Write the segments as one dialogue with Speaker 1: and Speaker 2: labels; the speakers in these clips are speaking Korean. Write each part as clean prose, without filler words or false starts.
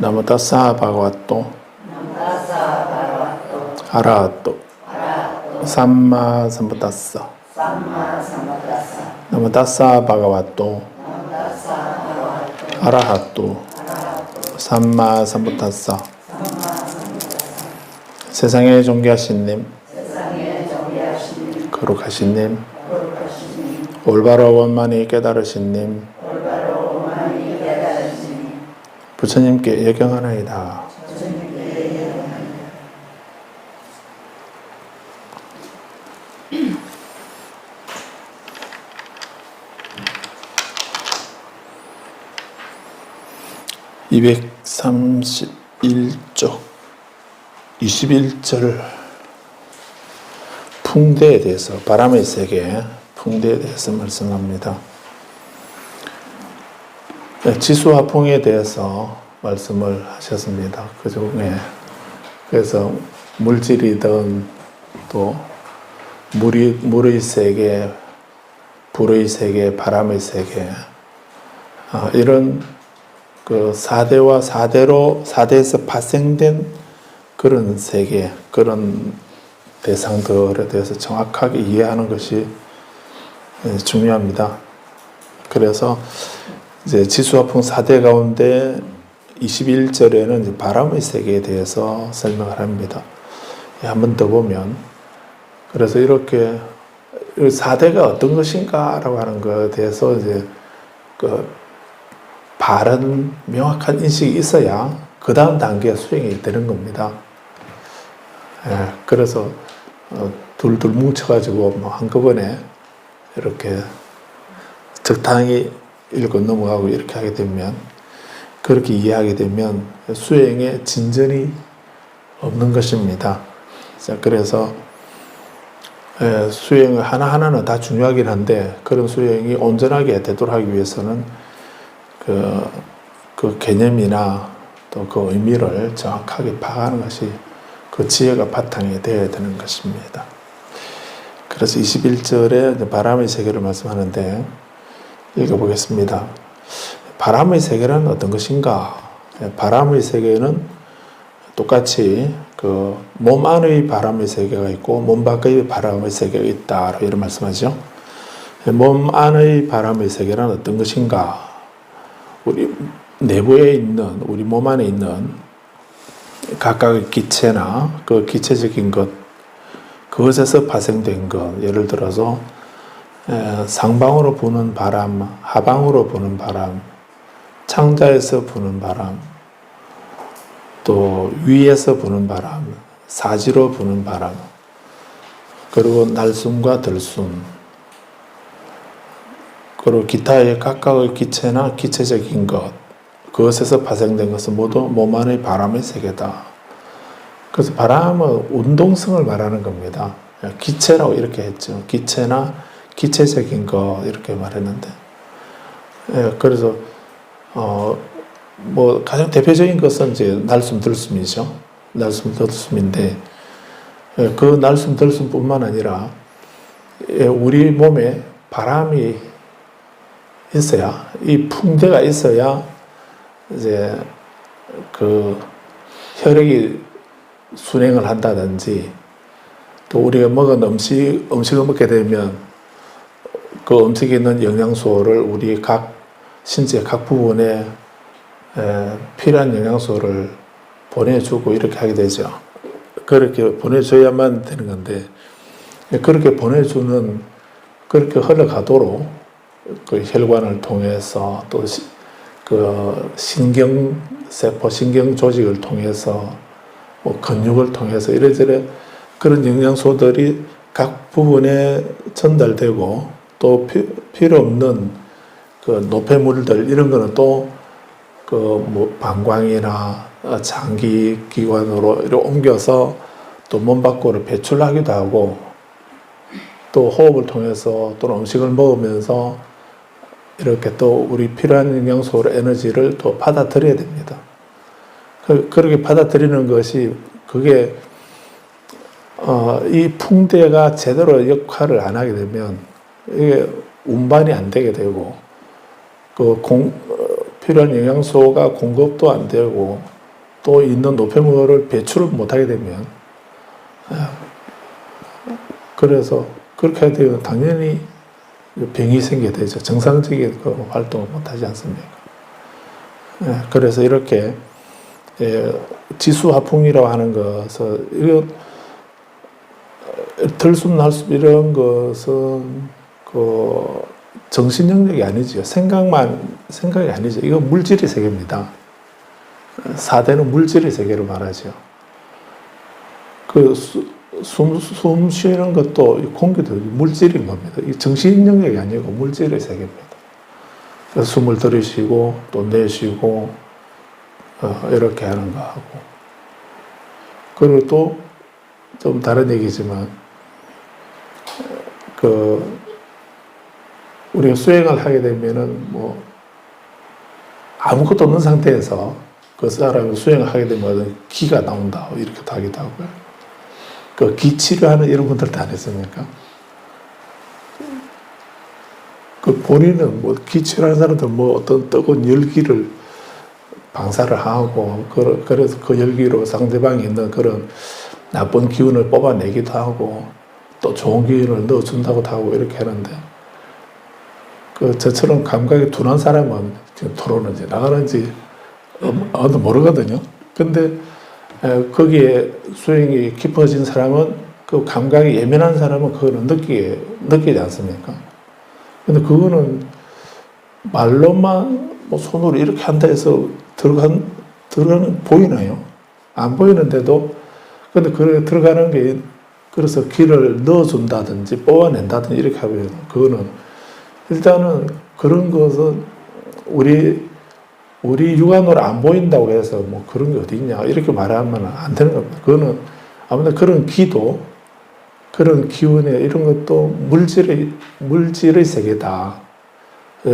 Speaker 1: ナモタッサーバガワットアラハトサンマサンブタッサナモタッサーバガワットアラハトサンマサンブタッサ세상에 존귀하신 님, 거룩하신 님, 올바로 원만히 깨달으신 님, 부처님께 예경하나이다. (231쪽) 21절 풍대에 대해서, 바람의 세계 풍대에 대해서 말씀합니다. 지수화풍에 대해서 말씀을 하셨습니다. 그 중에 그래서 물질이든 또 물의 세계, 불의 세계, 바람의 세계, 이런 그 4대와 4대에서 파생된 그런 세계, 그런 대상들에 대해서 정확하게 이해하는 것이 중요합니다. 그래서 이제 지수화풍 4대 가운데 21절에는 이제 바람의 세계에 대해서 설명을 합니다. 한 번 더 보면, 그래서 이렇게 4대가 어떤 것인가 라고 하는 것에 대해서 이제 그 바른 명확한 인식이 있어야 그 다음 단계가 수행이 되는 겁니다. 그래서 둘둘 뭉쳐가지고 뭐 한꺼번에 이렇게 적당히 읽고 넘어가고 이렇게 하게 되면, 그렇게 이해하게 되면 수행에 진전이 없는 것입니다. 자, 그래서 수행을 하나하나는 다 중요하긴 한데, 그런 수행이 온전하게 되도록 하기 위해서는 그 개념이나 또 그 의미를 정확하게 파악하는 것이 그 지혜가 바탕이 되어야 되는 것입니다. 그래서 21절에 바람의 세계를 말씀하는데, 읽어보겠습니다. 바람의 세계는 어떤 것인가? 바람의 세계는 똑같이 그 몸 안의 바람의 세계가 있고 몸 밖의 바람의 세계가 있다, 이런 말씀하죠. 몸 안의 바람의 세계는 어떤 것인가? 우리 내부에 있는, 우리 몸 안에 있는 각각의 기체나 그 기체적인 것, 그것에서 발생된 것, 예를 들어서 상방으로 부는 바람, 하방으로 부는 바람, 창자에서 부는 바람, 또 위에서 부는 바람, 사지로 부는 바람, 그리고 날숨과 들숨, 그리고 기타의 각각의 기체나 기체적인 것, 그것에서 발생된 것은 모두 몸 안의 바람의 세계다. 그래서 바람은 운동성을 말하는 겁니다. 기체라고 이렇게 했죠. 기체나 기체적인 것, 이렇게 말했는데, 그래서 뭐 가장 대표적인 것은 이제 날숨 들숨이죠. 날숨 들숨인데, 그 날숨 들숨뿐만 아니라 우리 몸에 바람이 있어야, 이 풍대가 있어야 이제 그 혈액이 순행을 한다든지, 또 우리가 먹은 음식을 먹게 되면 그 음식에 있는 영양소를 우리 각 신체 각 부분에 필요한 영양소를 보내주고 이렇게 하게 되죠. 그렇게 보내줘야만 되는 건데, 그렇게 보내주는, 그렇게 흘러가도록 그 혈관을 통해서 또 그 신경세포, 신경조직을 통해서 뭐 근육을 통해서 이래저래 그런 영양소들이 각 부분에 전달되고, 또 필요 없는 그 노폐물들, 이런 거는 또 그 뭐 방광이나 장기 기관으로 이렇게 옮겨서 또 몸 밖으로 배출하기도 하고, 또 호흡을 통해서 또는 음식을 먹으면서 이렇게 또 우리 필요한 영양소로 에너지를 또 받아들여야 됩니다. 그렇게 받아들이는 것이, 그게 이 풍대가 제대로 역할을 안 하게 되면 이게 운반이 안 되게 되고, 그 필요한 영양소가 공급도 안 되고 또 있는 노폐물을 배출을 못하게 되면 그래서 그렇게 하게 되면 당연히 병이 생기게 되죠. 정상적인 그 활동을 못하지 않습니까? 그래서 이렇게 지수화풍이라고 하는 것은 이건 들숨 날숨 이런 것은 그 정신 영역이 아니죠. 생각이 아니죠. 이건 물질의 세계입니다. 4대는 물질의 세계로 말하죠. 그 숨 쉬는 것도 공기도 물질인 겁니다. 이 정신 영역이 아니고 물질의 세계입니다. 그래서 숨을 들이쉬고 또 내쉬고 이렇게 하는 거 하고, 그리고 또 좀 다른 얘기지만 우리가 수행을 하게 되면은 뭐 아무것도 없는 상태에서 그 사람이 수행을 하게 되면 기가 나온다 이렇게도 하기도 하고요. 그 기 치료하는 이런 분들도 안 했습니까? 그 본인은 뭐 기 치료하는 사람들 뭐 어떤 뜨거운 열기를 방사를 하고 그래서 그 열기로 상대방이 있는 그런 나쁜 기운을 뽑아내기도 하고 또 좋은 기운을 넣어준다고도 하고 이렇게 하는데, 저처럼 감각이 둔한 사람은 지금 들어오는지 나가는지 모르거든요. 근데 거기에 수행이 깊어진 사람은, 그 감각이 예민한 사람은 그거는 느끼지 않습니까? 근데 그거는 말로만 뭐 손으로 이렇게 한다 해서 들어가는 보이나요? 안 보이는데도, 근데 그 들어가는 게, 그래서 기를 넣어준다든지 뽑아낸다든지 이렇게 하면, 그거는 일단은 그런 것은 우리 육안으로 안 보인다고 해서 뭐 그런 게 어디 있냐 이렇게 말하면 안 되는 겁니다. 그거는 아무튼 그런 기도, 그런 기운에 이런 것도 물질의 세계다.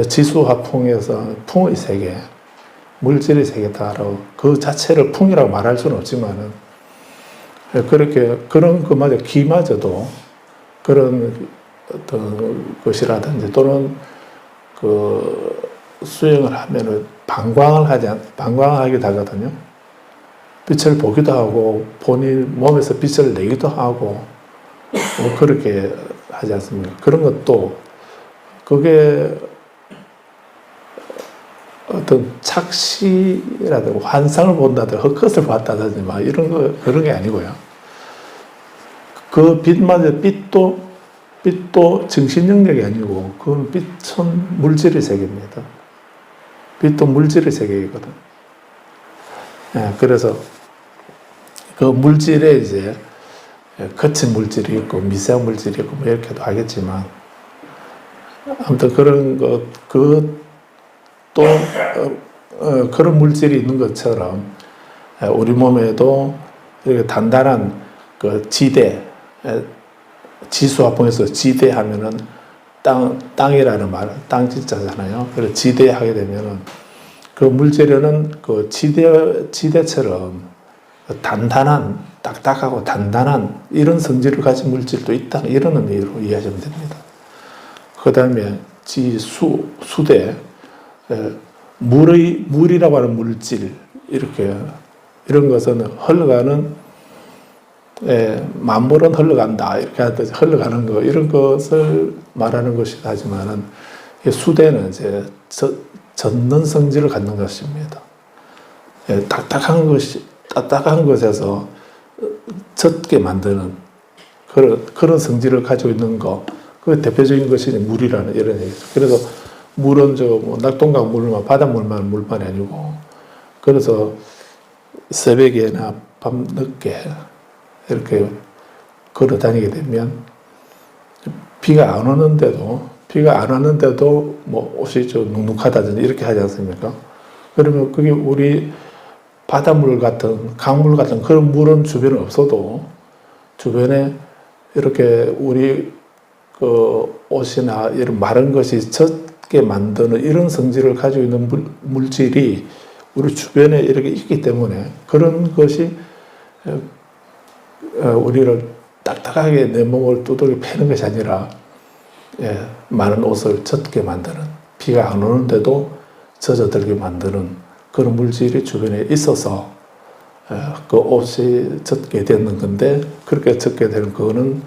Speaker 1: 지수화풍에서 풍의 세계, 물질의 세계다라고, 그 자체를 풍이라고 말할 수는 없지만은, 그렇게 그런 것마저 기마저도 그런 어떤 것이라든지 또는 그 수행을 하면은 방광하기도 하거든요. 빛을 보기도 하고 본인 몸에서 빛을 내기도 하고 뭐 그렇게 하지 않습니까? 그런 것도 그게 어떤 착시라든가 환상을 본다든가 헛것을 봤다든지 막 이런 거, 그런 게 아니고요. 그 빛마저 빛도 정신 영역이 아니고 그건 빛은 물질의 세계입니다. 빛도 물질의 세계이거든. 그래서 그 물질에 이제 거친 물질이 있고 미세한 물질이 있고 뭐 이렇게도 하겠지만, 아무튼 그런 것, 또 그런 물질이 있는 것처럼 우리 몸에도 이렇게 단단한 그 지대, 지수화풍에서 지대 하면은 땅이라는 말, 땅지자잖아요. 그래서 지대 하게 되면은 그 물질에는 그 지대처럼 단단한, 딱딱하고 단단한 이런 성질을 가진 물질도 있다, 이런 의미로 이해하시면 됩니다. 그 다음에 수대, 물이라고 하는 물질, 이런 것은 흘러가는, 만물은 흘러간다, 이렇게 하듯이 흘러가는 거, 이런 것을 말하는 것이다 하지만은, 수대는 이제 젖는 성질을 갖는 것입니다. 딱딱한 것에서 젖게 만드는 그런 성질을 가지고 있는 거, 그 대표적인 것이 물이라는 이런 얘기죠. 그래서 물은 뭐 낙동강 물만, 바닷물만 물만이 아니고, 그래서 새벽에나 밤 늦게 이렇게 걸어 다니게 되면 비가 안 오는데도 뭐 옷이 좀 눅눅하다든지 이렇게 하지 않습니까? 그러면 그게 우리 바닷물 같은, 강물 같은 그런 물은 주변에 없어도 주변에 이렇게 우리 그 옷이나 이런 마른 것이 젖게 만드는 이런 성질을 가지고 있는 물질이 우리 주변에 이렇게 있기 때문에, 그런 것이 우리를 딱딱하게 내 몸을 두들겨 패는 것이 아니라 많은 옷을 젖게 만드는, 비가 안 오는데도 젖어들게 만드는 그런 물질이 주변에 있어서 그 옷이 젖게 되는 건데, 그렇게 젖게 되는 그거는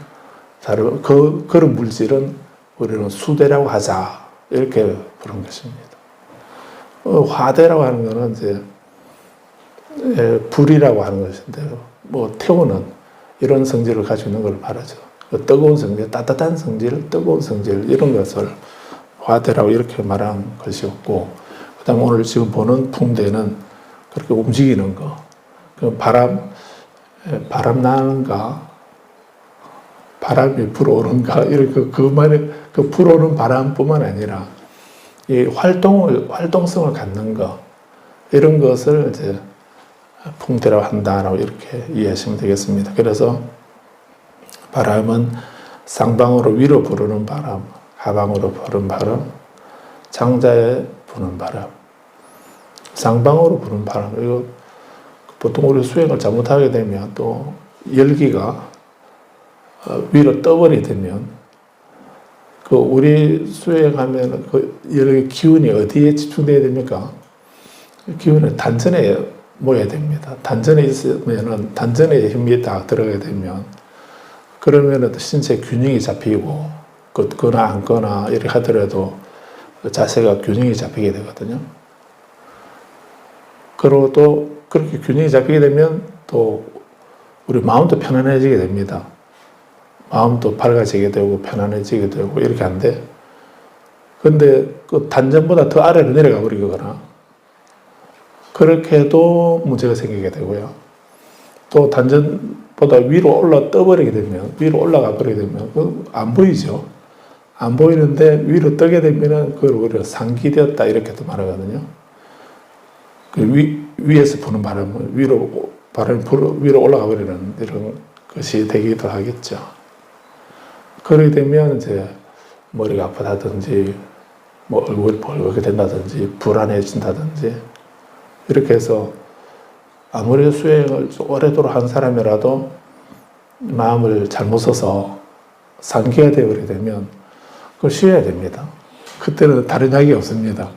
Speaker 1: 다른 그런 물질은 우리는 수대라고 하자, 이렇게 부른 것입니다. 화대라고 하는 거는 이제 불이라고 하는 것인데요. 뭐 태우는 이런 성질을 가지고 있는 걸 말하죠. 뜨거운 성질, 따뜻한 성질, 뜨거운 성질, 이런 것을 화대라고 이렇게 말한 것이었고, 그 다음에 오늘 지금 보는 풍대는 그렇게 움직이는 거, 그 바람 나는가, 바람이 불어오는가, 이렇게 그 불어오는 바람뿐만 아니라 이 활동성을 갖는 거, 이런 것을 이제 풍대라고 한다라고 이렇게 이해하시면 되겠습니다. 그래서 바람은 쌍방으로 위로 부르는 바람, 하방으로 부는 바람, 장자에 부는 바람, 쌍방으로 부는 바람. 이거 보통 우리 수행을 잘못하게 되면 또 열기가 위로 떠버리게 되면, 그 우리 수행하면 그 열기 기운이 어디에 집중돼야 됩니까? 기운은 단전에 모여야 됩니다. 단전에 있으면은, 단전에 힘이 다 들어가게 되면, 그러면은 신체 균형이 잡히고, 걷거나 앉거나 이렇게 하더라도 자세가 균형이 잡히게 되거든요. 그리고 또 그렇게 균형이 잡히게 되면 또 우리 마음도 편안해지게 됩니다. 마음도 밝아지게 되고 편안해지게 되고 이렇게 한데, 근데 그 단전보다 더 아래로 내려가 버리거나 그렇게 해도 문제가 생기게 되고요. 또 단전보다 위로 떠버리게 되면, 위로 올라가 버리게 되면 안 보이죠. 안 보이는데 위로 뜨게 되면은 그걸 우리가 상기되었다 이렇게도 말하거든요. 그 위에서 부는 바람은 위로 올라가 버리는 이런 것이 되기도 하겠죠. 그렇게 되면 이제 머리가 아프다든지, 뭐 얼굴이 벌겋게 된다든지, 불안해진다든지, 이렇게 해서 아무리 수행을 오래도록 한 사람이라도 마음을 잘못 써서 상기가 되어버리게 되면 그걸 쉬어야 됩니다. 그때는 다른 약이 없습니다.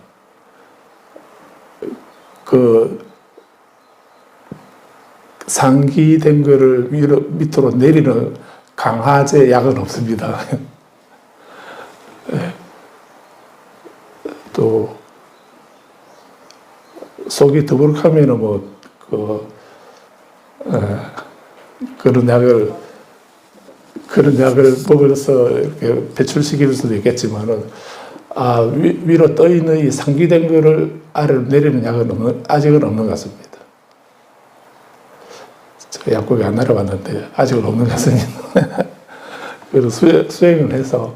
Speaker 1: 그 상기된 거를 밑으로 내리는 강화제 약은 없습니다. 또 속이 더부룩하면은 그런 약을 먹어서 이렇게 배출시킬 수도 있겠지만은, 위로 떠 있는 이 상기된 거를 아래로 내리는 약은 아직은 없는 것 같습니다. 제가 약국에 안 내려봤는데 아직은 없는 것 같습니다. 그래서 수행을 해서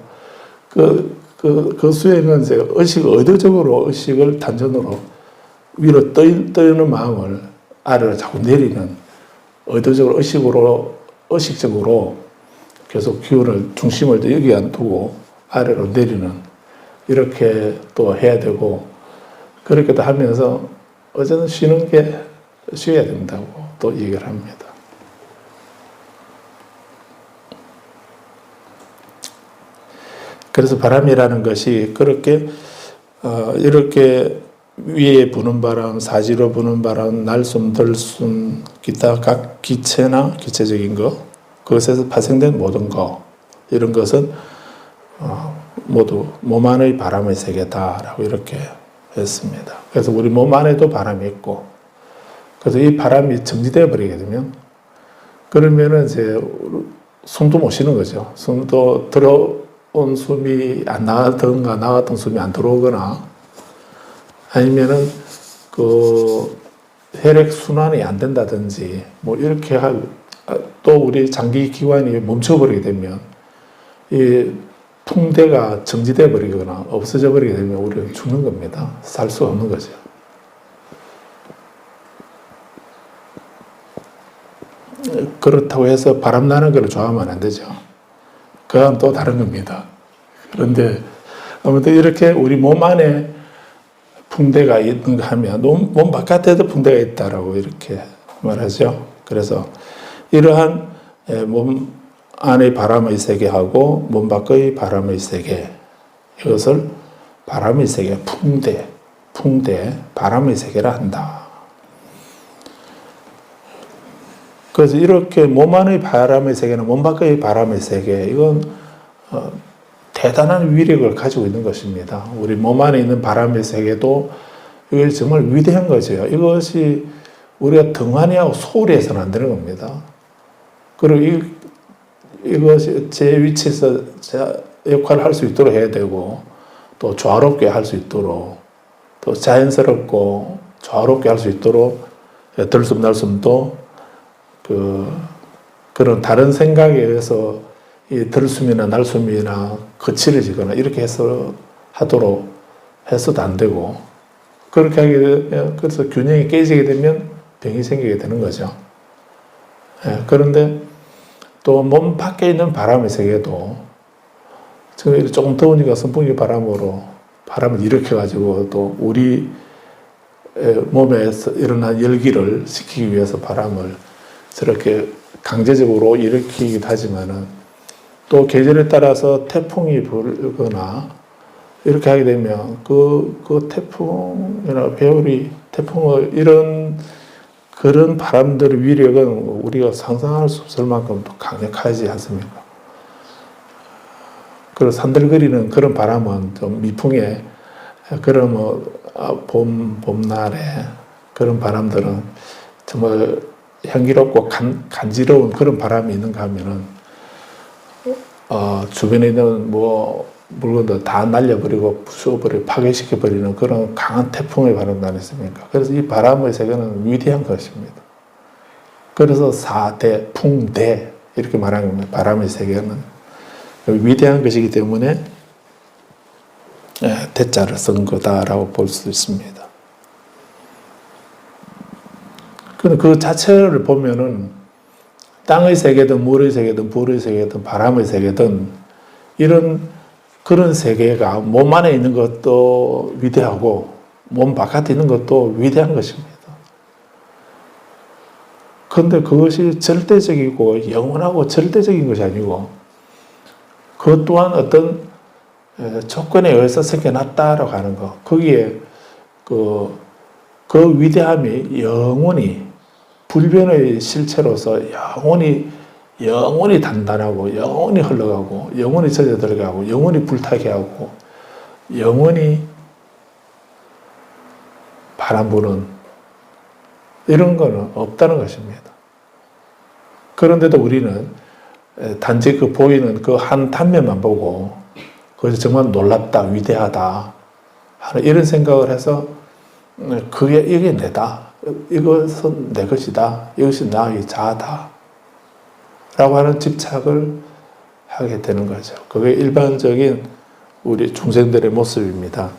Speaker 1: 그 수행은 이제 의식을 단전으로 위로 떠 있는 마음을 아래로 자꾸 내리는, 의도적으로 의식적으로 계속 기운을, 중심을 여기 안 두고 아래로 내리는, 이렇게 또 해야 되고, 그렇게도 하면서 어제는 쉬어야 된다고 또 얘기를 합니다. 그래서 바람이라는 것이 그렇게 이렇게 위에 부는 바람, 사지로 부는 바람, 날숨, 들숨, 기타 각 기체적인 것, 그것에서 발생된 모든 것, 이런 것은 모두 몸 안의 바람의 세계다라고 이렇게 했습니다. 그래서 우리 몸 안에도 바람이 있고, 그래서 이 바람이 정지되어 버리게 되면, 그러면은 이제 숨도 못 쉬는 거죠. 숨도 들어온 숨이 안 나가든가 나갔던 숨이 안 들어오거나, 아니면은 그 혈액 순환이 안 된다든지, 뭐 이렇게 또 우리 장기 기관이 멈춰버리게 되면 이 풍대가 정지돼 버리거나 없어져 버리게 되면 우리는 죽는 겁니다. 살 수 없는 거죠. 그렇다고 해서 바람 나는 걸 좋아하면 안 되죠. 그건 또 다른 겁니다. 그런데 아무튼 이렇게 우리 몸 안에 풍대가 있는가 하면 몸 바깥에도 풍대가 있다라고 이렇게 말하죠. 그래서 이러한 몸 안의 바람의 세계하고 몸 밖의 바람의 세계, 이것을 바람의 세계, 풍대, 풍대, 바람의 세계라 한다. 그래서 이렇게 몸 안의 바람의 세계는 몸 밖의 바람의 세계, 이건 대단한 위력을 가지고 있는 것입니다. 우리 몸 안에 있는 바람의 세계도 이게 정말 위대한 거죠. 이것이 우리가 등한히하고 소홀히 해서는 안 되는 겁니다. 그리고 이것이 제 위치에서 제 역할을 할 수 있도록 해야 되고, 또 조화롭게 할 수 있도록, 또 자연스럽고 조화롭게 할 수 있도록 들숨날숨도 그런 다른 생각에 의해서 이 들숨이나 날숨이나 거칠을 지거나 이렇게 해서 하도록 해서도 안 되고, 그렇게 하게 되면, 그래서 균형이 깨지게 되면 병이 생기게 되는 거죠. 그런데 또 몸 밖에 있는 바람의 세계도 지금 조금 더우니까 선풍기 바람으로 바람을 일으켜가지고 또 우리 몸에서 일어난 열기를 식히기 위해서 바람을 저렇게 강제적으로 일으키기도 하지만은 또 계절에 따라서 태풍이 불거나 이렇게 하게 되면 그 태풍이나 배울이 태풍을 그런 바람들의 위력은 우리가 상상할 수 없을 만큼 또 강력하지 않습니까? 그래서 산들거리는 그런 바람은 좀 미풍에 그런 봄날에 그런 바람들은 정말 향기롭고 간지러운 그런 바람이 있는가 하면은 주변에 있는 물건들 다 날려버리고 부숴버리고 파괴시켜버리는 그런 강한 태풍의 바람도 아니겠습니까? 그래서 이 바람의 세계는 위대한 것입니다. 그래서 사대, 풍대 이렇게 말하는 겁니다. 바람의 세계는 위대한 것이기 때문에 대자를 쓴 거다라고 볼 수 있습니다. 근데 그 자체를 보면은 땅의 세계든 물의 세계든 불의 세계든 바람의 세계든 그런 세계가 몸 안에 있는 것도 위대하고 몸 바깥에 있는 것도 위대한 것입니다. 그런데 그것이 절대적이고 영원하고 절대적인 것이 아니고 그것 또한 어떤 조건에 의해서 생겨났다라고 하는 것. 거기에 그 위대함이 영원히 불변의 실체로서 영원히 단단하고 영원히 흘러가고 영원히 젖어 들어가고 영원히 불타게 하고 영원히 바람 부는 이런 거는 없다는 것입니다. 그런데도 우리는 단지 그 보이는 그 한 단면만 보고 그것이 정말 놀랍다, 위대하다 하는 이런 생각을 해서 이게 내다. 이것은 내 것이다. 이것이 나의 자아다. 라고 하는 집착을 하게 되는 거죠. 그게 일반적인 우리 중생들의 모습입니다.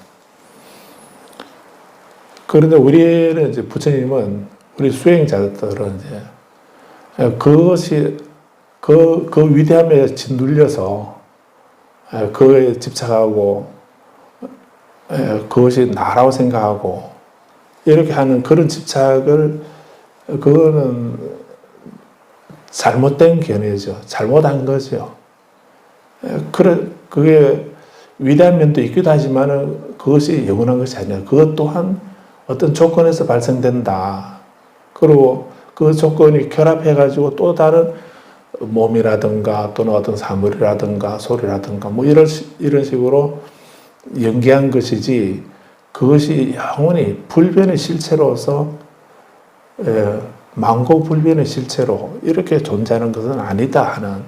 Speaker 1: 그런데 우리는 이제 부처님은 우리 수행자들은 이제 그것이 그 위대함에 짓눌려서 그거에 집착하고 그것이 나라고 생각하고 이렇게 하는 그런 집착을 그거는 잘못된 견해죠. 잘못한 거죠. 그게 위대한 면도 있기도 하지만 그것이 영원한 것이 아니라 그것 또한 어떤 조건에서 발생된다. 그리고 그 조건이 결합해가지고 또 다른 몸이라든가 또는 어떤 사물이라든가 소리라든가 이런 식으로 연계한 것이지 그것이 영원히 불변의 실체로서 만고불변의 실체로 이렇게 존재하는 것은 아니다 하는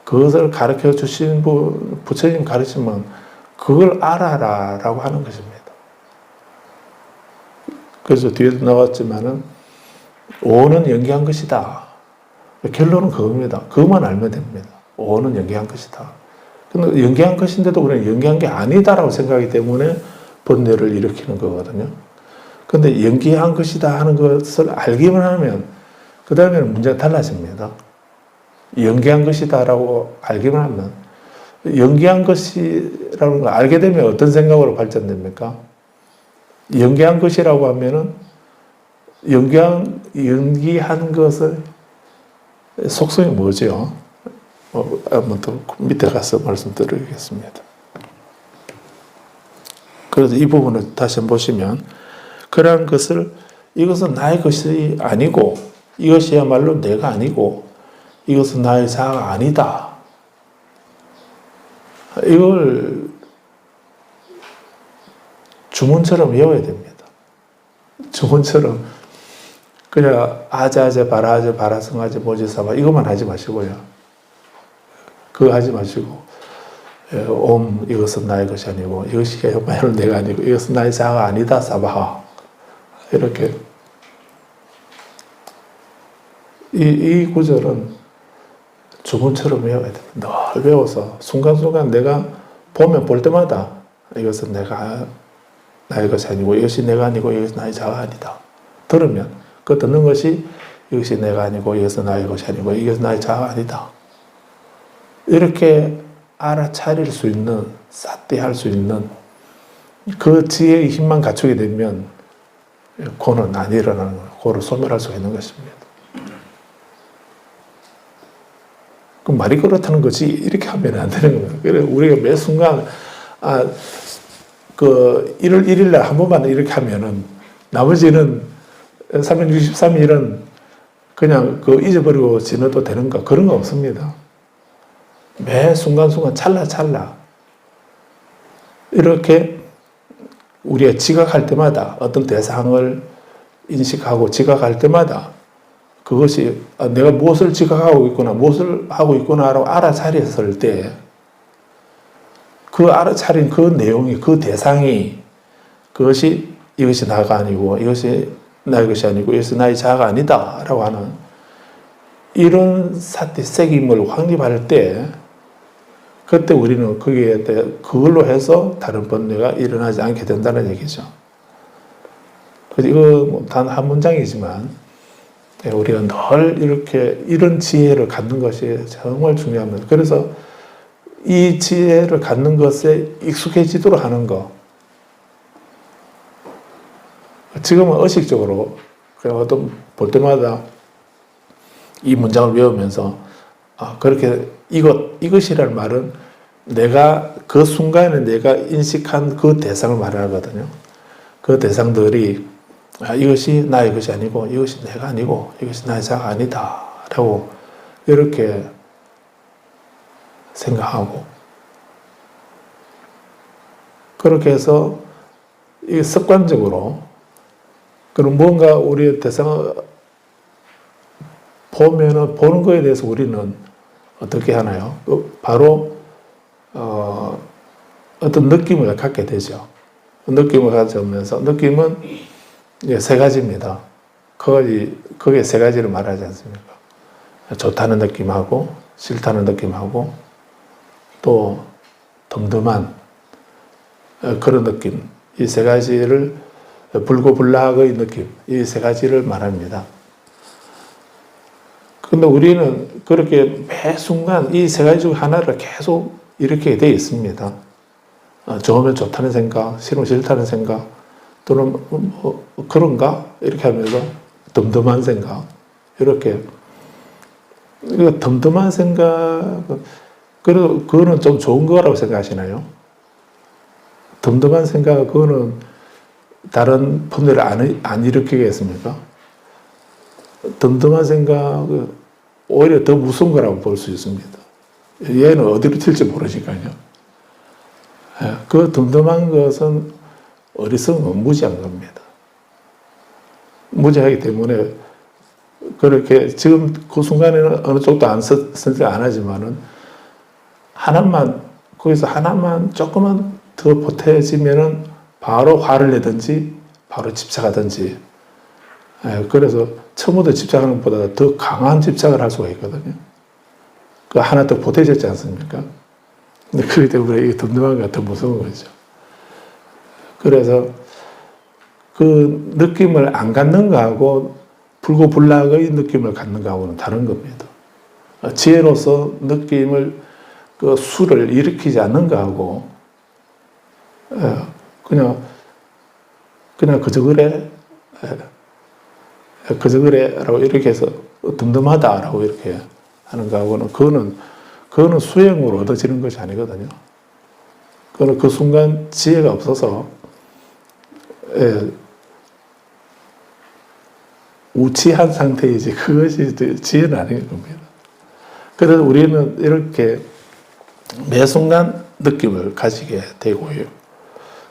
Speaker 1: 그것을 가르쳐 주신 부처님 가르침은 그걸 알아라 라고 하는 것입니다. 그래서 뒤에도 나왔지만은 오는 연기한 것이다. 결론은 그겁니다. 그것만 알면 됩니다. 오는 연기한 것이다. 근데 연기한 것인데도 우리는 연기한 게 아니다라고 생각하기 때문에 번뇌를 일으키는 거거든요. 근데 연기한 것이다 하는 것을 알기만 하면 그 다음에는 문제가 달라집니다. 연기한 것이다라고 알기만 하면 연기한 것이라는 걸 알게 되면 어떤 생각으로 발전됩니까? 연기한 것이라고 하면은 연기한 것을 속성이 뭐죠? 한번 더 밑에 가서 말씀드리겠습니다. 그래서 이 부분을 다시 한번 보시면 그러한 것을 이것은 나의 것이 아니고 이것이야말로 내가 아니고 이것은 나의 자아가 아니다. 이걸 주문처럼 외워야 됩니다. 주문처럼 그냥 아자아자 바라아자 바라성아자 모지사바 이것만 하지 마시고요. 그거 하지 마시고 옴 이것은 나의 것이 아니고 이것이야말로 내가 아니고 이것은 나의 자아가 아니다 사바하 이렇게 이 구절은 주문처럼 외워야 됩니다. 늘 외워서 순간순간 내가 보면 볼 때마다 이것은 내가 나의 것이 아니고 이것이 내가 아니고 이것이 나의 자아가 아니다. 들으면 그 듣는 것이 이것이 내가 아니고 이것은 나의 것이 아니고 이것은 나의 자아가 아니다. 이렇게 알아차릴 수 있는 삿대할 수 있는 그 지혜의 힘만 갖추게 되면 고는 안 일어나는 거예요. 고를 소멸할 수가 있는 것입니다. 그 말이 그렇다는 거지 이렇게 하면 안 되는 거예요. 그래 우리가 매 순간 그 1월 1일 날 한 번만 이렇게 하면은 나머지는 363일은 그냥 그 잊어버리고 지나도 되는가 그런 거 없습니다. 매 순간순간 찰나찰나 이렇게 우리가 지각할 때마다 어떤 대상을 인식하고 지각할 때마다 그것이 내가 무엇을 지각하고 있구나 무엇을 하고 있구나라고 알아차렸을 때 그 알아차린 그 내용이 그 대상이 그것이 이것이 나가 아니고 이것이 나의 것이 아니고 이것이 나의 자아가 아니다 라고 하는 이런 색임을 확립할 때 그때 우리는 거기에 대해 그걸로 해서 다른 번뇌가 일어나지 않게 된다는 얘기죠. 그래서 이거 단 한 문장이지만 우리가 늘 이렇게 이런 지혜를 갖는 것이 정말 중요합니다. 그래서 이 지혜를 갖는 것에 익숙해지도록 하는 것. 지금은 의식적으로 그냥 어떤 볼 때마다 이 문장을 외우면서 그렇게 이것이라는 말은 내가 그 순간에 내가 인식한 그 대상을 말하거든요. 그 대상들이 이것이 나의 것이 아니고 이것이 내가 아니고 이것이 나의 자아가 아니다 라고 이렇게 생각하고 그렇게 해서 이 습관적으로 그럼 뭔가 우리의 대상을 보면은 보는 거에 대해서 우리는 어떻게 하나요? 바로 어떤 느낌을 갖게 되죠. 느낌을 가져오면서 느낌은 세 가지입니다. 거기에 세 가지를 말하지 않습니까? 좋다는 느낌하고 싫다는 느낌하고 또 덤덤한 그런 느낌 이 세 가지를 불고불락의 느낌 이 세 가지를 말합니다. 근데 우리는 그렇게 매 순간 이 세 가지 중 하나를 계속 일으키게 되어 있습니다. 좋으면 좋다는 생각, 싫으면 싫다는 생각, 또는 뭐 그런가? 이렇게 하면서 덤덤한 생각, 이렇게. 덤덤한 생각, 그거는 좀 좋은 거라고 생각하시나요? 덤덤한 생각, 그거는 다른 분들을 안 일으키겠습니까? 덤덤한 생각은 오히려 더 무서운 거라고 볼 수 있습니다. 얘는 어디로 튈지 모르니까요. 그 덤덤한 것은 어리석은 건 무지한 겁니다. 무지하기 때문에 그렇게 지금 그 순간에는 어느 쪽도 선택 안 하지만은 하나만 거기서 하나만 조금만 더 보태지면은 바로 화를 내든지 바로 집착하든지 그래서 처음부터 집착하는 것보다 더 강한 집착을 할 수가 있거든요. 그 하나 더 보태졌지 않습니까? 근데 그렇기 때문에 이게 덤덤한 게 더 무서운 거죠. 그래서 그 느낌을 안 갖는 거하고 불고불락의 느낌을 갖는 거하고는 다른 겁니다. 지혜로서 느낌을 그 수를 일으키지 않는 거하고 그냥 그저 그래 그저 그래라고 이렇게 해서 덤덤하다라고 이렇게 하는 거하고는 그거는 수행으로 얻어지는 것이 아니거든요. 그거는 그 순간 지혜가 없어서 우치한 상태이지 그것이 지혜는 아닌 겁니다. 그래서 우리는 이렇게 매 순간 느낌을 가지게 되고요.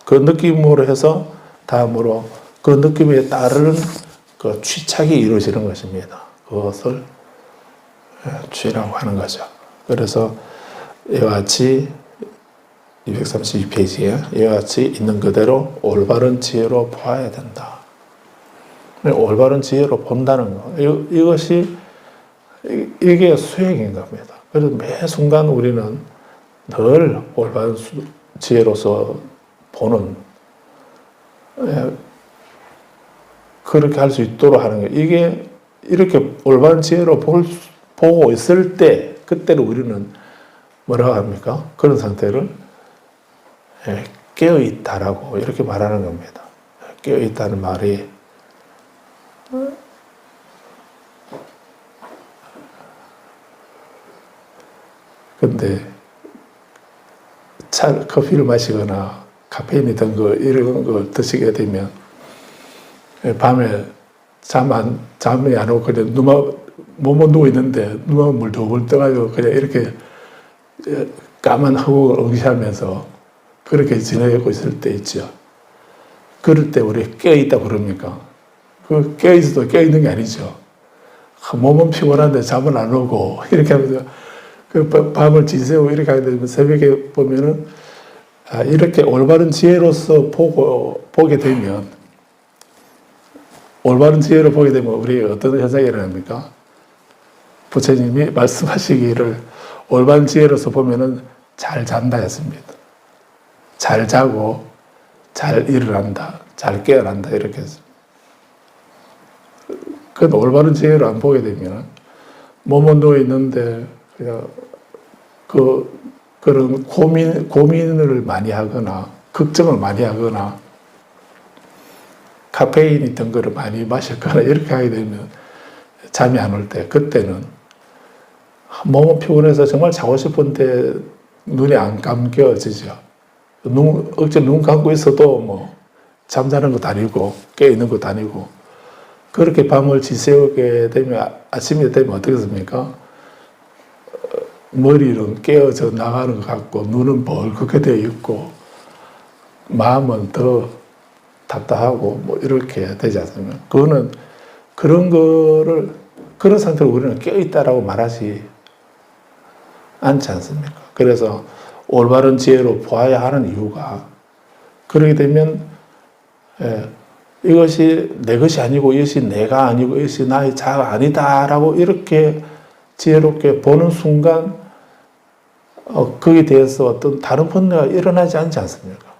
Speaker 1: 그 느낌으로 해서 다음으로 그 느낌에 따르는 그 취착이 이루어지는 것입니다. 그것을 취라고 하는 거죠. 그래서 이와 같이 232페이지에 이와 같이 있는 그대로 올바른 지혜로 보아야 된다. 올바른 지혜로 본다는 거. 이것이 이게 수행인 겁니다. 그래서 매 순간 우리는 늘 올바른 지혜로서 보는 그렇게 할 수 있도록 하는 거예요. 이게 이렇게 올바른 지혜로 보고 있을 때 그때는 우리는 뭐라고 합니까? 그런 상태를 깨어있다라고 이렇게 말하는 겁니다. 깨어있다는 말이 근데 커피를 마시거나 카페인이 든 거 이런 걸 드시게 되면 밤에 잠이 안 오고 그냥 몸은 누워 있는데 눈만 물덩물 떠가지고 그냥 이렇게 까만 허공을 응시하면서 그렇게 지내고 있을 때 있죠. 그럴 때 우리 깨어있다 그럽니까? 그 깨어있어도 깨어있는 게 아니죠. 몸은 피곤한데 잠은 안 오고 이렇게 하면서 그 밤을 지새우고 이렇게 하게 되면 새벽에 보면은 이렇게 올바른 지혜로서 보게 되면 올바른 지혜로 보게 되면 우리 어떤 현상이 일어납니까? 부처님이 말씀하시기를 올바른 지혜로서 보면은 잘 잔다 했습니다. 잘 자고 잘 일어난다, 잘 깨어난다 이렇게 했습니다. 그 올바른 지혜로 안 보게 되면 몸은 누워 있는데 그냥 그런 고민을 많이 하거나 걱정을 많이 하거나 카페인이 든 거를 많이 마셨거나 이렇게 하게 되면 잠이 안 올 때 그때는 몸은 피곤해서 정말 자고 싶은데 눈이 안 감겨지죠. 억지로 눈 감고 있어도 뭐 잠자는 것도 아니고 깨있는 것도 아니고 그렇게 밤을 지새우게 되면 아침이 되면 어떻겠습니까? 머리는 깨어져 나가는 것 같고 눈은 벌겋게 되어 있고 마음은 더 답답하고 뭐 이렇게 되지 않습니까? 그거는 그런 상태로 우리는 깨어있다라고 말하지 않지 않습니까? 그래서 올바른 지혜로 보아야 하는 이유가 그러게 되면 이것이 내 것이 아니고 이것이 내가 아니고 이것이 나의 자아가 아니다라고 이렇게 지혜롭게 보는 순간 거기에 대해서 어떤 다른 번뇌가 일어나지 않지 않습니까?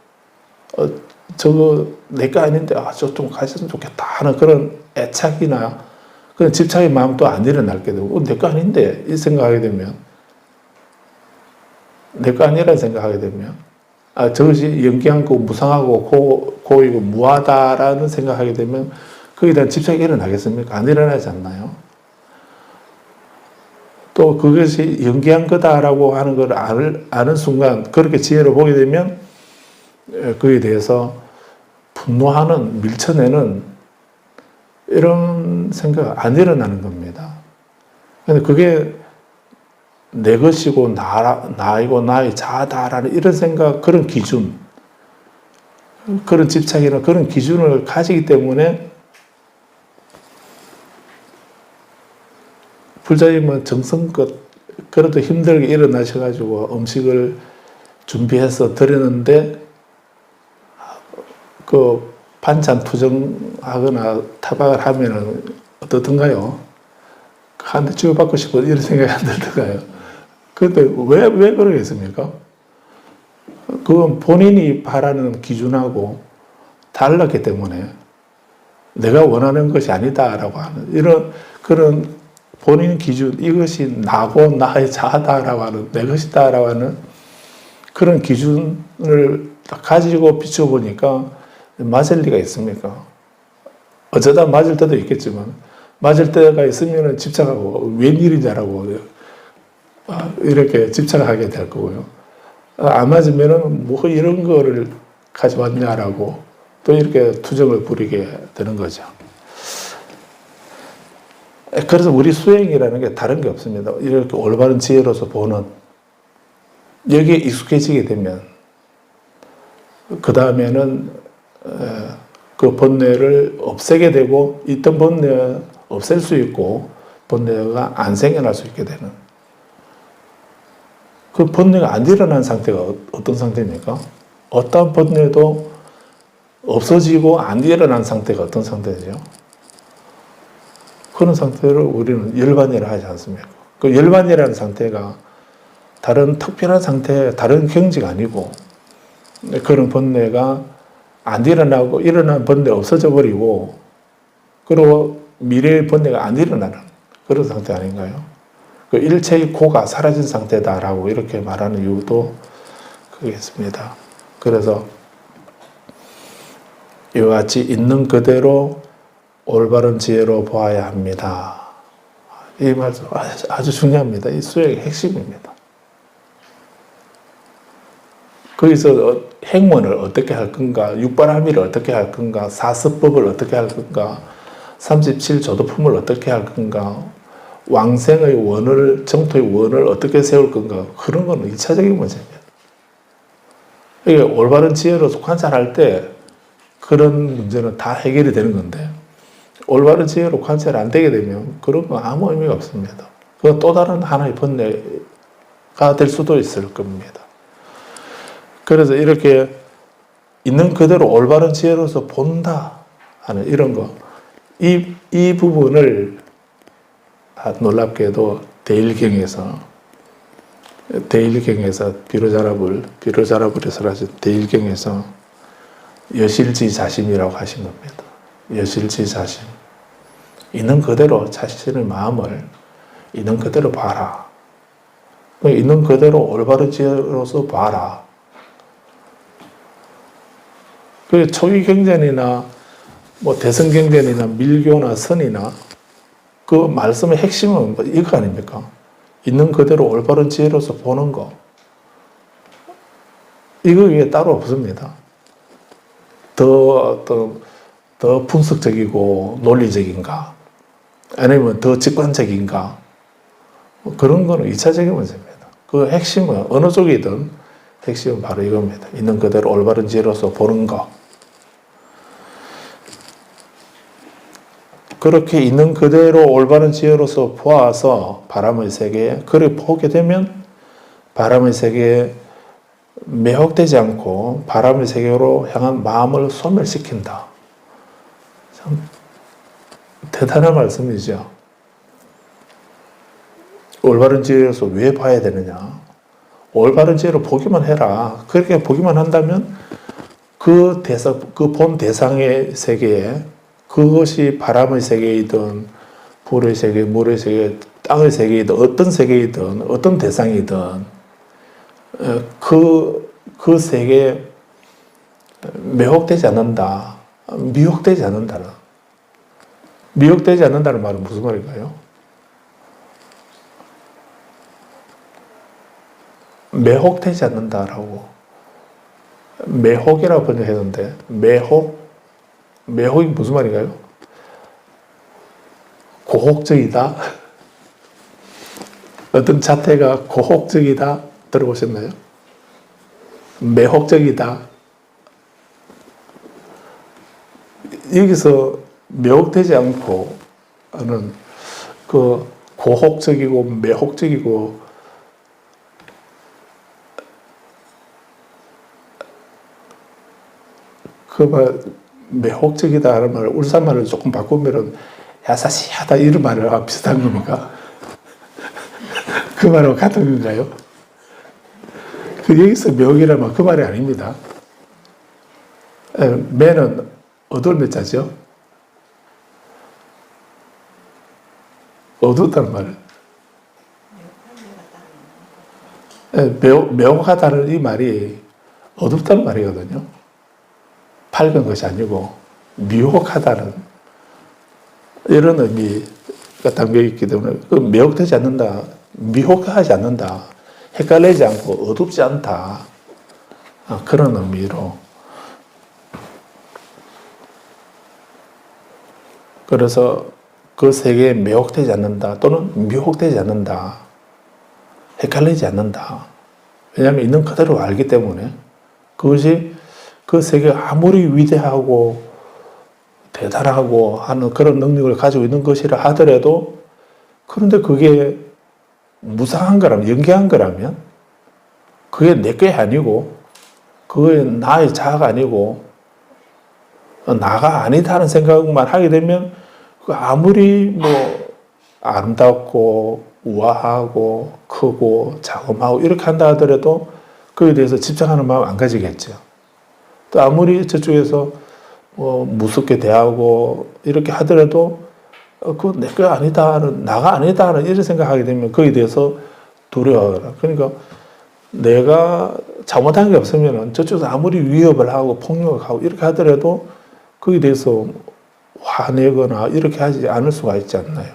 Speaker 1: 저거 내 거 아닌데 저 좀 가졌으면 좋겠다 하는 그런 애착이나 그런 집착의 마음도 안 일어나게 되고 내 거 아닌데 이 생각하게 되면 내 거 아니라 생각하게 되면 저것이 연기하고 무상하고 고이고 무하다라는 생각하게 되면 거기에 대한 집착이 일어나겠습니까? 안 일어나지 않나요? 또 그것이 연기한 거다라고 하는 걸 아는 순간 그렇게 지혜로 보게 되면 그에 대해서 분노하는 밀쳐내는 이런 생각 안 일어나는 겁니다. 근데 그게 내 것이고 나이고 나의 자아다라는 이런 생각, 그런 기준, 그런 집착이나 그런 기준을 가지기 때문에 불자님은 정성껏 그래도 힘들게 일어나셔가지고 음식을 준비해서 드렸는데 그 반찬 투정하거나 타박을 하면은 어떻던가요? 한 대 치고받고 싶어 이런 생각이 안 들던가요? 근데 왜 그러겠습니까? 그건 본인이 바라는 기준하고 달랐기 때문에 내가 원하는 것이 아니다라고 하는 이런 그런 본인 기준, 이것이 나고 나의 자아다라고 하는 내 것이다라고 하는 그런 기준을 가지고 비춰보니까 맞을 리가 있습니까? 어쩌다 맞을 때도 있겠지만 맞을 때가 있으면 집착하고 웬일이냐라고 이렇게 집착하게 될 거고요. 안 맞으면은 뭐 이런 거를 가져왔냐라고 또 이렇게 투정을 부리게 되는 거죠. 그래서 우리 수행이라는 게 다른 게 없습니다. 이렇게 올바른 지혜로서 보는, 여기에 익숙해지게 되면 그 다음에는 그 번뇌를 없애게 되고, 있던 번뇌 없앨 수 있고 번뇌가 안 생겨날 수 있게 되는, 그 번뇌가 안 일어난 상태가 어떤 상태입니까? 어떤 번뇌도 없어지고 안 일어난 상태가 어떤 상태죠? 그런 상태를 우리는 열반이라 하지 않습니까? 그 열반이라는 상태가 다른 특별한 상태, 다른 경지가 아니고, 그런 번뇌가 안 일어나고 일어난 번뇌 없어져 버리고, 그리고 미래의 번뇌가 안 일어나는 그런 상태 아닌가요? 그 일체의 고가 사라진 상태다라고 이렇게 말하는 이유도 그겠습니다. 그래서 이와 같이 있는 그대로 올바른 지혜로 보아야 합니다. 이 말씀 아주 중요합니다. 이 수행의 핵심입니다. 거기서 행문을 어떻게 할 건가, 육바라밀을 어떻게 할 건가, 사스법을 어떻게 할 건가, 37조도품을 어떻게 할 건가, 왕생의 원을, 정토의 원을 어떻게 세울 건가, 그런 건 2차적인 문제입니다. 이게 올바른 지혜로서 관찰할 때 그런 문제는 다 해결이 되는 건데, 올바른 지혜로 관찰이 안 되게 되면 그런 건 아무 의미가 없습니다. 그건 또 다른 하나의 번뇌가 될 수도 있을 겁니다. 그래서 이렇게 있는 그대로 올바른 지혜로서 본다 하는 이런 거, 이 부분을 놀랍게도 대일경에서 비로자라불에서 하신 대일경에서 여실지자심이라고 하신 겁니다. 여실지자심. 있는 그대로 자신의 마음을 있는 그대로 봐라. 있는 그대로 올바른 지혜로서 봐라. 그 초기경전이나 뭐 대성경전이나 밀교나 선이나 그 말씀의 핵심은 이거 아닙니까? 있는 그대로 올바른 지혜로서 보는 거. 이거 위에 따로 없습니다. 더 분석적이고 논리적인가? 아니면 더 직관적인가? 그런 거는 2차적인 문제입니다. 그 핵심은 어느 쪽이든 핵심은 바로 이겁니다. 있는 그대로 올바른 지혜로서 보는 거. 그렇게 있는 그대로 올바른 지혜로서 보아서 바람의 세계에, 그렇게 보게 되면 바람의 세계에 매혹되지 않고 바람의 세계로 향한 마음을 소멸시킨다. 참 대단한 말씀이죠. 올바른 지혜로서 왜 봐야 되느냐? 올바른 지혜로 보기만 해라. 그렇게 보기만 한다면 그 본 대상의 세계에, 그것이 바람의 세계이든 불의 세계, 물의 세계, 땅의 세계이든 어떤 세계이든 어떤 대상이든 그 세계에 매혹되지 않는다. 미혹되지 않는다. 미혹되지 않는다는 말은 무슨 말일까요? 매혹되지 않는다라고. 매혹이라고 번역했는데, 매혹이 무슨 말인가요? 고혹적이다. 어떤 자태가 고혹적이다 들어보셨나요? 매혹적이다. 여기서 매혹되지 않고 하는 그 고혹적이고 매혹적이고 매혹적이다 하는 말을 울산말을 조금 바꾸면 야사시하다 이런 말이랑 비슷한 겁니까? 그 말하고 같은 건가요? 여기서 매혹이라는 말 그 말이 아닙니다. 매는 어두울 매자죠? 어둡다는 말은. 매혹하다는 이 말이 어둡다는 말이거든요. 밝은 것이 아니고 미혹하다는 이런 의미가 담겨 있기 때문에 그 매혹되지 않는다, 미혹하지 않는다, 헷갈리지 않고 어둡지 않다, 그런 의미로 그래서 그 세계에 매혹되지 않는다 또는 미혹되지 않는다, 헷갈리지 않는다. 왜냐하면 있는 그대로 알기 때문에 그것이 그 세계가 아무리 위대하고 대단하고 하는 그런 능력을 가지고 있는 것이라 하더라도, 그런데 그게 무상한 거라면, 영계한 거라면, 그게 내 게 아니고 그게 나의 자아가 아니고 나가 아니다는 생각만 하게 되면 아무리 뭐 아름답고 우아하고 크고 자그마하고 이렇게 한다 하더라도 그에 대해서 집착하는 마음 안 가지겠죠. 또 아무리 저쪽에서 뭐 무섭게 대하고 이렇게 하더라도 그거 내 거 아니다는, 나가 아니다는 이런 생각하게 되면 거기에 대해서 두려워하라. 그러니까 내가 잘못한 게 없으면 저쪽에서 아무리 위협을 하고 폭력을 하고 이렇게 하더라도 거기에 대해서 화내거나 이렇게 하지 않을 수가 있지 않나요?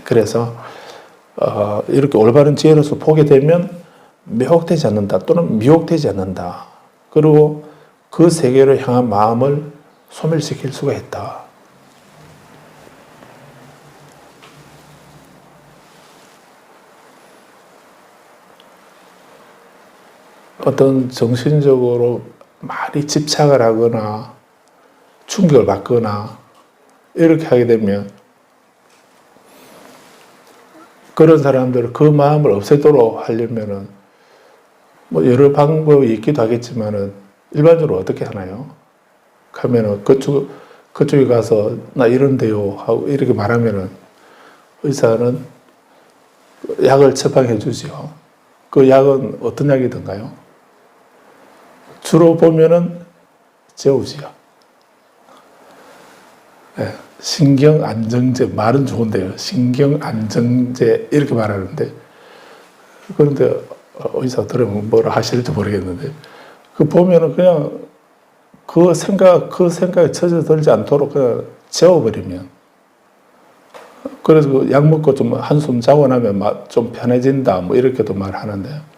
Speaker 1: 그래서 이렇게 올바른 지혜로서 보게 되면 매혹되지 않는다 또는 미혹되지 않는다. 그리고 그 세계를 향한 마음을 소멸시킬 수가 있다. 어떤 정신적으로 많이 집착을 하거나 충격을 받거나 이렇게 하게 되면 그런 사람들은 그 마음을 없애도록 하려면은 뭐 여러 방법이 있기도 하겠지만은 일반적으로 어떻게 하나요? 하면은 그쪽에 가서 나 이런데요 하고 이렇게 말하면은 의사는 약을 처방해 주죠. 그 약은 어떤 약이든가요? 주로 보면은 제우지요. 네, 신경안정제, 말은 좋은데요. 신경안정제 이렇게 말하는데, 그런데 의사 들으면 뭐라 하실지 모르겠는데, 그 보면은 그냥 그 생각에 처져들지 않도록 그냥 재워버리면, 그래서 그 약 먹고 좀 한숨 자고 나면 좀 편해진다, 뭐 이렇게도 말하는데,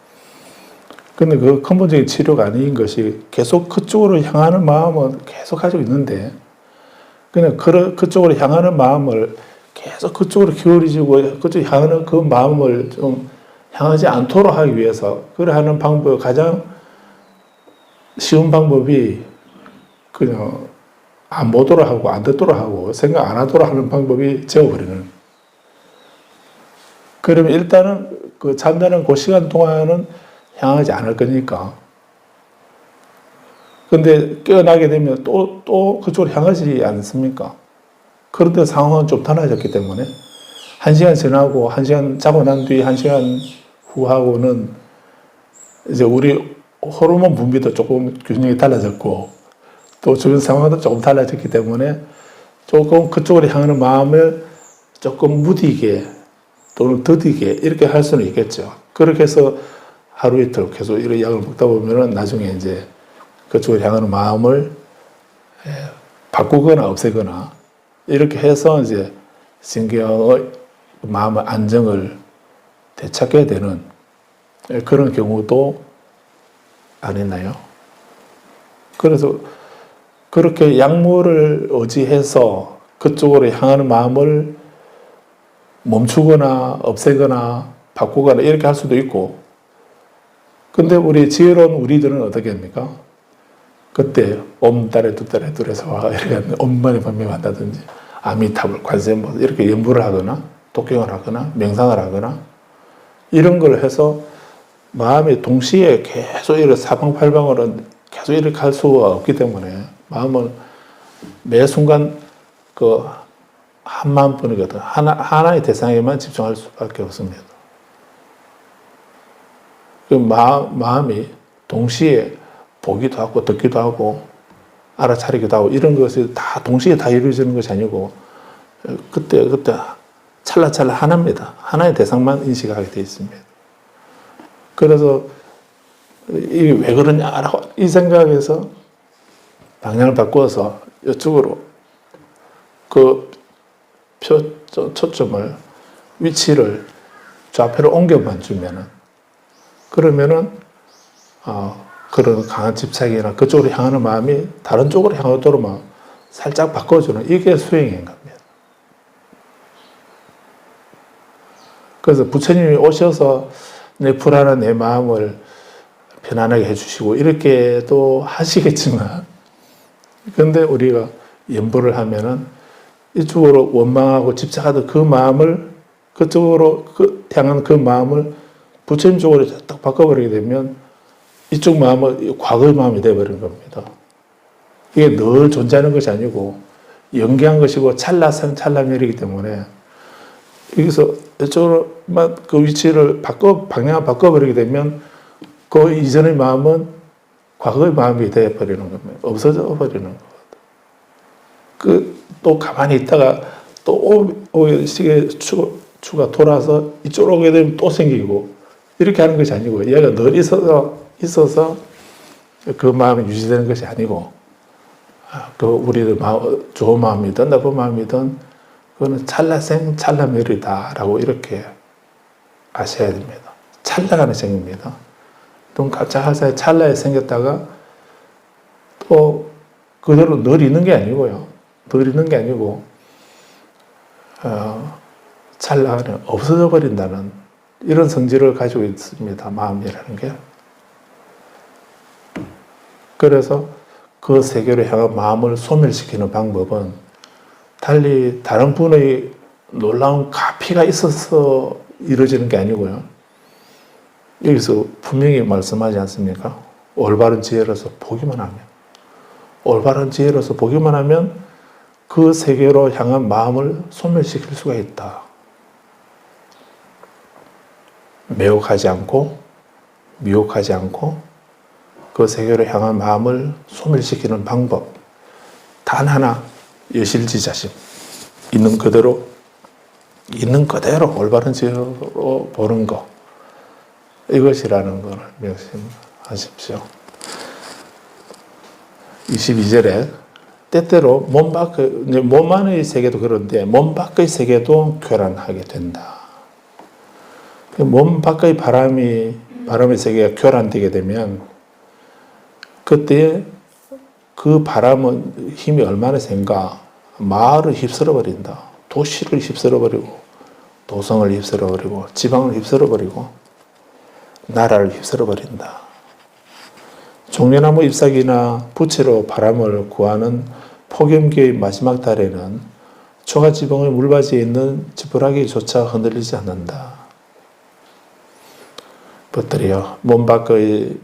Speaker 1: 근데 그 근본적인 치료가 아닌 것이 계속 그쪽으로 향하는 마음은 계속 가지고 있는데, 그냥 그쪽으로 향하는 마음을 계속 그쪽으로 기울이고 그쪽으로 향하는 그 마음을 좀 향하지 않도록 하기 위해서 그래 하는 방법, 가장 쉬운 방법이 그냥 안 보도록 하고 안 듣도록 하고 생각 안 하도록 하는 방법이 재워버리는. 그러면 일단은 그 잠자는 그 시간 동안은 향하지 않을 거니까. 근데 깨어나게 되면 또 그쪽으로 향하지 않습니까? 그런데 상황은 좀 달라졌기 때문에 1시간 지나고 1시간 자고 난 뒤 1시간 후하고는 이제 우리 호르몬 분비도 조금 균형이 달라졌고 또 주변 상황도 조금 달라졌기 때문에 조금 그쪽으로 향하는 마음을 조금 무디게 또는 더디게 이렇게 할 수는 있겠죠. 그렇게 해서 하루 이틀 계속 이런 약을 먹다 보면은 나중에 이제 그쪽으로 향하는 마음을 바꾸거나 없애거나 이렇게 해서 이제 신경의 마음의 안정을 되찾게 되는 그런 경우도 안 있나요? 그래서 그렇게 약물을 의지해서 그쪽으로 향하는 마음을 멈추거나 없애거나 바꾸거나 이렇게 할 수도 있고, 근데 우리 지혜로운 우리들은 어떻게 합니까? 그때 옴달에 두 달에 둘에서 이렇게 엄만에 번명한다든지 아미타불 관세음보 이렇게 연부를 하거나 독경을 하거나 명상을 하거나 이런 걸 해서 마음이 동시에 계속 이렇게 사방팔방으로 계속 이렇게 할 수가 없기 때문에 마음은 매 순간 그 한 마음뿐이거든. 하나의 대상에만 집중할 수밖에 없습니다. 그 마음이 동시에 보기도 하고 듣기도 하고 알아차리기도 하고 이런 것이 다 동시에 다 이루어지는 것이 아니고 그때 찰나찰나 하나입니다. 하나의 대상만 인식하게 되어 있습니다. 그래서 이게 왜 그러냐라고 이 생각에서 방향을 바꾸어서 이쪽으로 그 초점을 위치를 좌표로 옮겨만 주면은 그러면은 그런 강한 집착이나 그쪽으로 향하는 마음이 다른 쪽으로 향하도록 막 살짝 바꿔주는 이게 수행인 겁니다. 그래서 부처님이 오셔서 내 불안한 내 마음을 편안하게 해주시고 이렇게도 하시겠지만, 근데 우리가 연보를 하면은 이쪽으로 원망하고 집착하던 그 마음을 그쪽으로 향한 그 마음을 부처님 쪽으로 딱 바꿔버리게 되면 이쪽 마음은 과거의 마음이 되어버리는 겁니다. 이게 늘 존재하는 것이 아니고 연기한 것이고 찰나생 찰나멸이기 때문에 여기서 이쪽으로만 그 위치를 방향을 바꿔버리게 되면 그 이전의 마음은 과거의 마음이 되어버리는 겁니다. 없어져 버리는 겁니다. 또 가만히 있다가 또 시계 추가 돌아서 이쪽으로 오게 되면 또 생기고 이렇게 하는 것이 아니고 얘가 늘 있어서 그 마음이 유지되는 것이 아니고 그 우리의 좋은 마음이든 나쁜 마음이든 그거는 찰나생 찰나멸이다라고 이렇게 아셔야 됩니다. 찰나가 생깁니다. 또 갑자기 찰나에 생겼다가 또 그대로 늘 있는 게 아니고요. 늘 있는 게 아니고 찰나가 없어져 버린다는 이런 성질을 가지고 있습니다. 마음이라는 게. 그래서 그 세계로 향한 마음을 소멸시키는 방법은 달리 다른 분의 놀라운 가피가 있어서 이루어지는 게 아니고요. 여기서 분명히 말씀하지 않습니까? 올바른 지혜로서 보기만 하면, 올바른 지혜로서 보기만 하면 그 세계로 향한 마음을 소멸시킬 수가 있다. 매혹하지 않고 미혹하지 않고 그 세계로 향한 마음을 소멸시키는 방법 단 하나, 여실지자심. 있는 그대로 올바른 지혜로 보는 것, 이것이라는 것을 명심하십시오. 22절에 때때로 몸 안의 세계도 그런데 몸 밖의 세계도 교란하게 된다. 몸 밖의 바람의 세계가 교란되게 되면 그때 그 바람은 힘이 얼마나 센가? 마을을 휩쓸어버린다. 도시를 휩쓸어버리고 도성을 휩쓸어버리고 지방을 휩쓸어버리고 나라를 휩쓸어버린다. 종려나무 잎사귀나 부채로 바람을 구하는 폭염기의 마지막 달에는 초가지붕의 물바지에 있는 지푸라기조차 흔들리지 않는다. 벗들이여, 몸 밖의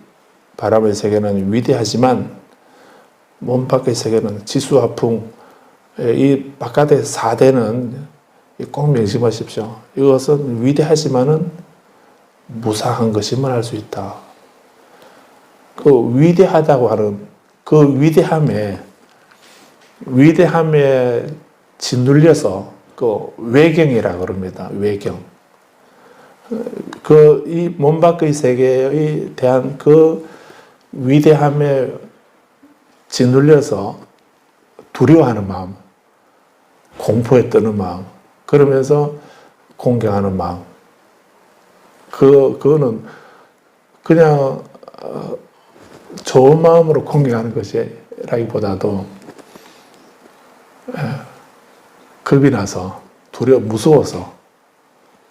Speaker 1: 바람의 세계는 위대하지만 몸 밖의 세계는 지수화풍, 이 바깥의 4대는 꼭 명심하십시오. 이것은 위대하지만은 무사한 것임을 알 수 있다. 그 위대하다고 하는 그 위대함에 짓눌려서 그 외경이라고 그럽니다. 외경. 이 몸 밖의 세계에 대한 그 위대함에 짓눌려서 두려워하는 마음, 공포에 떠는 마음, 그러면서 공경하는 마음. 그거는 그냥 좋은 마음으로 공경하는 것이라기보다도 겁이 나서 무서워서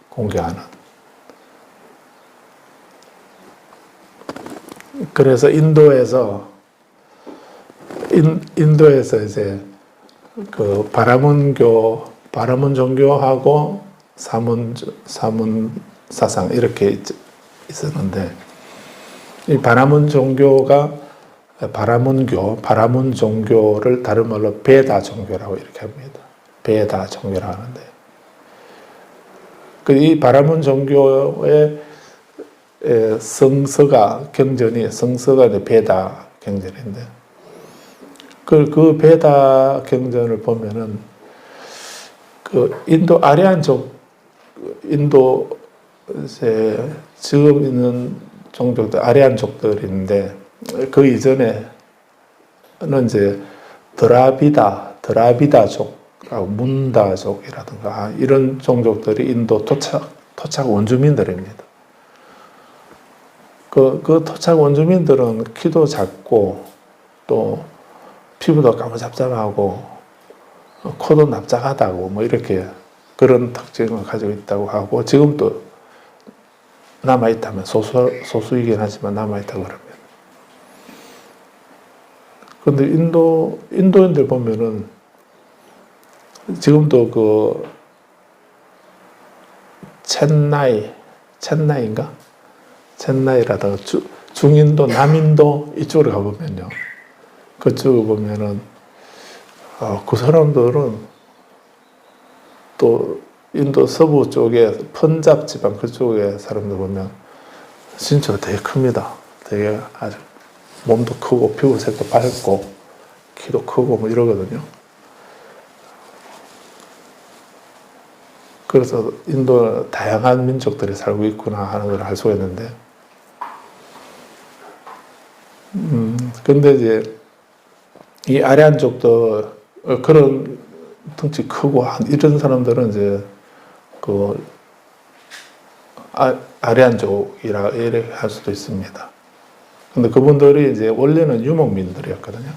Speaker 1: 공경하는. 그래서 인도에서 이제 그 바라문 종교하고 사문 사상 이렇게 있었는데, 이 바라문 종교를 다른 말로 베다 종교라고 이렇게 합니다. 베다 종교라고 하는데, 이 바라문 종교의 성서가 이제 베다 경전인데, 그 베다 경전을 보면은 그 인도 아리안족, 인도 지금 있는 종족들 아리안족들인데, 그 이전에는 이제 드라비다족, 문다족이라든가 이런 종족들이 인도 토착 원주민들입니다. 그 토착 원주민들은 키도 작고 또 피부도 까무잡잡하고 코도 납작하다고 뭐 이렇게 그런 특징을 가지고 있다고 하고 지금도 남아있다면 소수이긴 하지만 남아있다고 그럽니다. 근데 인도인들 보면은 지금도 그 첸나이인가? 첸나이라다가 중인도, 남인도 이쪽으로 가보면요. 그쪽에 보면은 그 사람들은 또 인도 서부 쪽에 펀잡 지방 그쪽에 사람들 보면 진짜 되게 큽니다. 되게 아주 몸도 크고 피부색도 밝고 키도 크고 뭐 이러거든요. 그래서 인도 다양한 민족들이 살고 있구나 하는 걸 알 수가 있는데, 근데 이제 이 아리안족도 그런 덩치 크고 이런 사람들은 이제 그 아리안족이라 이렇게 할 수도 있습니다. 근데 그분들이 이제 원래는 유목민들이었거든요.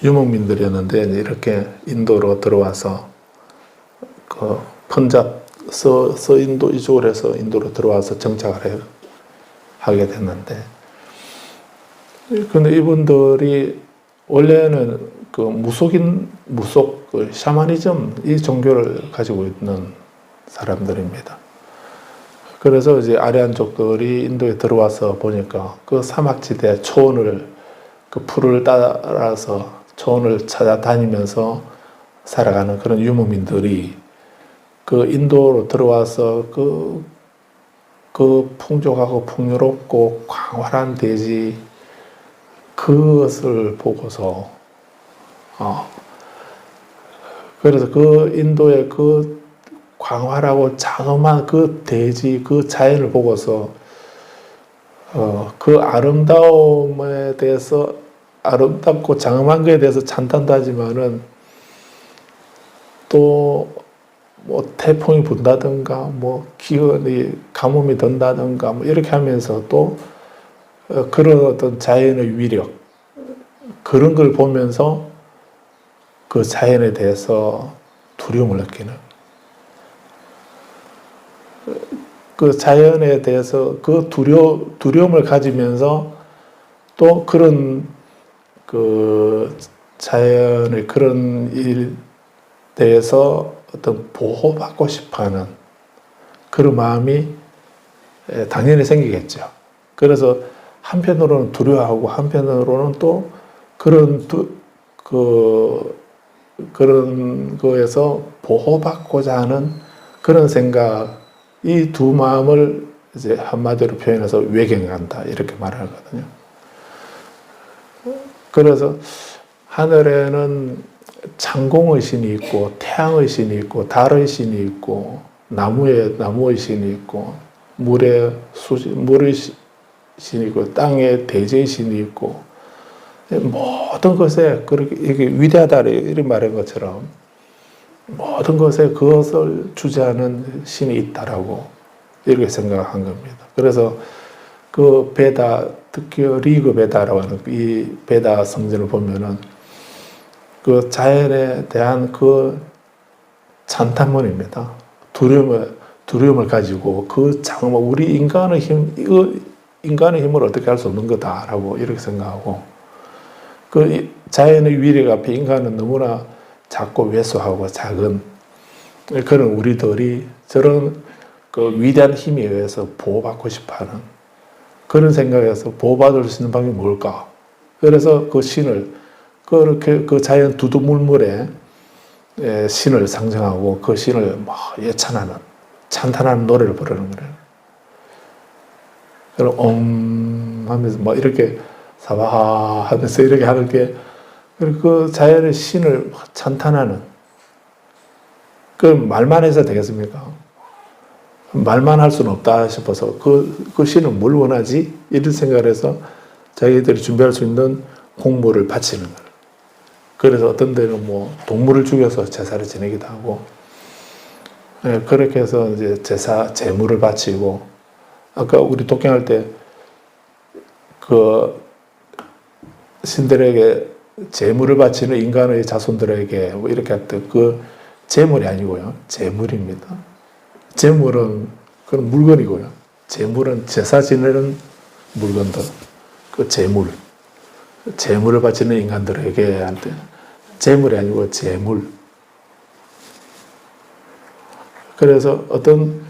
Speaker 1: 유목민들이었는데 이제 이렇게 인도로 들어와서 그 펀잡 서인도 이쪽으로 해서 인도로 들어와서 정착을 하게 됐는데, 근데 이분들이 원래는 그 무속 그 샤머니즘 이 종교를 가지고 있는 사람들입니다. 그래서 이제 아리안족들이 인도에 들어와서 보니까 그 사막지대 초원을 그 풀을 따라서 초원을 찾아다니면서 살아가는 그런 유목민들이 그 인도로 들어와서 그 풍족하고 풍요롭고 광활한 대지 그것을 보고서 그래서 그 인도의 그 광활하고 장엄한 그 대지 그 자연을 보고서 그 아름다움에 대해서 아름답고 장엄한 것에 대해서 찬탄도 하지만은 또 뭐 태풍이 분다든가 뭐 기온이 가뭄이 든다든가 뭐 이렇게 하면서 또 그런 어떤 자연의 위력 그런 걸 보면서 그 자연에 대해서 두려움을 느끼는, 그 자연에 대해서 그 두려움을 가지면서 또 그런 그 자연의 그런 일 대해서 어떤 보호받고 싶어하는 그런 마음이 당연히 생기겠죠. 그래서 한편으로는 두려워하고 한편으로는 또 그런 그런 거에서 보호받고자 하는 그런 생각, 이 두 마음을 이제 한마디로 표현해서 외경한다 이렇게 말하거든요. 그래서 하늘에는 창공의 신이 있고 태양의 신이 있고 달의 신이 있고 나무의 신이 있고 물의 신이 있고 땅에 대지의 신이 있고 모든 것에 그렇게 이게 위대하다 이런 말인 것처럼 모든 것에 그것을 주재하는 신이 있다라고 이렇게 생각한 겁니다. 그래서 그 베다, 특히 리그 베다라고 하는 이 베다 성전을 보면은 그 자연에 대한 그 찬탄문입니다. 두려움을 가지고 그 장엄한 우리 인간의 힘을 어떻게 할 수 없는 거다라고 이렇게 생각하고, 그 자연의 위력 앞에 인간은 너무나 작고 왜소하고 작은 그런 우리들이 저런 그 위대한 힘에 의해서 보호받고 싶어하는 그런 생각에서 보호받을 수 있는 방법이 뭘까? 그래서 그 신을 그렇게 그 자연 두두물물에 신을 상징하고 그 신을 예찬하는 찬탄하는 노래를 부르는 거예요. 그럼 하면서 이렇게 사바하 하면서 이렇게 하는 게 그 자연의 신을 찬탄하는, 그 말만 해서 되겠습니까? 말만 할 수는 없다 싶어서 그 신은 뭘 원하지? 이런 생각을 해서 자기들이 준비할 수 있는 공물을 바치는 거예요. 그래서 어떤 데는 뭐 동물을 죽여서 제사를 지내기도 하고, 그렇게 해서 이제 제물을 바치고, 아까 우리 독경할 때 그 신들에게 제물을 바치는 인간의 자손들에게 뭐 이렇게 했던 그 제물이 아니고요. 제물입니다. 제물은 그런 물건이고요. 제물은 제사 지내는 물건들. 그 제물. 제물을 바치는 인간들에게 한테 제물이 아니고 제물. 그래서 어떤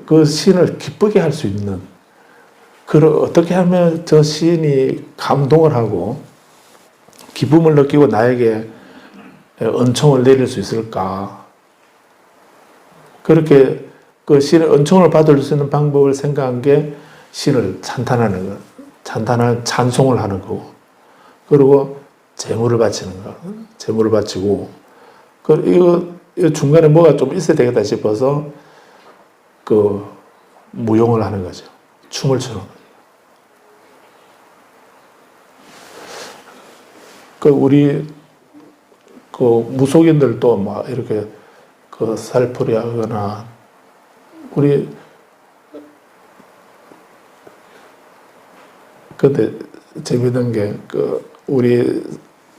Speaker 1: 그 신을 기쁘게 할 수 있는 어떻게 하면 저 시인이 감동을 하고 기쁨을 느끼고 나에게 은총을 내릴 수 있을까? 그렇게 그 신의 은총을 받을 수 있는 방법을 생각한 게 신을 찬탄하는 것, 찬송을 하는 거고, 그리고 제물을 바치는 거, 제물을 바치고, 이거 중간에 뭐가 좀 있어야 되겠다 싶어서 그 무용을 하는 거죠. 춤을 추는 거죠. 우리 그 무속인들도 막 이렇게 그 살풀이 하거나 우리 근데 재밌는 게 우리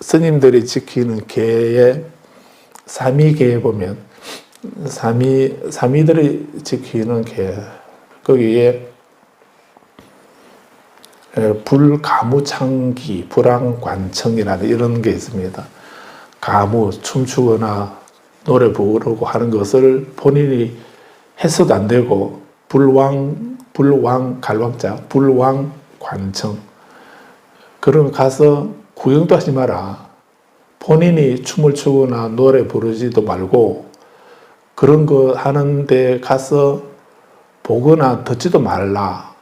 Speaker 1: 스님들이 지키는 계에 삼위계에 보면 삼위들이 지키는 계 거기에 불가무창기, 불황관청이라는 이런 게 있습니다. 가무, 춤추거나 노래 부르고 하는 것을 본인이 해서도 안 되고 갈왕자, 불황관청 그럼 가서 구경도 하지 마라. 본인이 춤을 추거나 노래 부르지도 말고 그런 거 하는데 가서 보거나 듣지도 말라.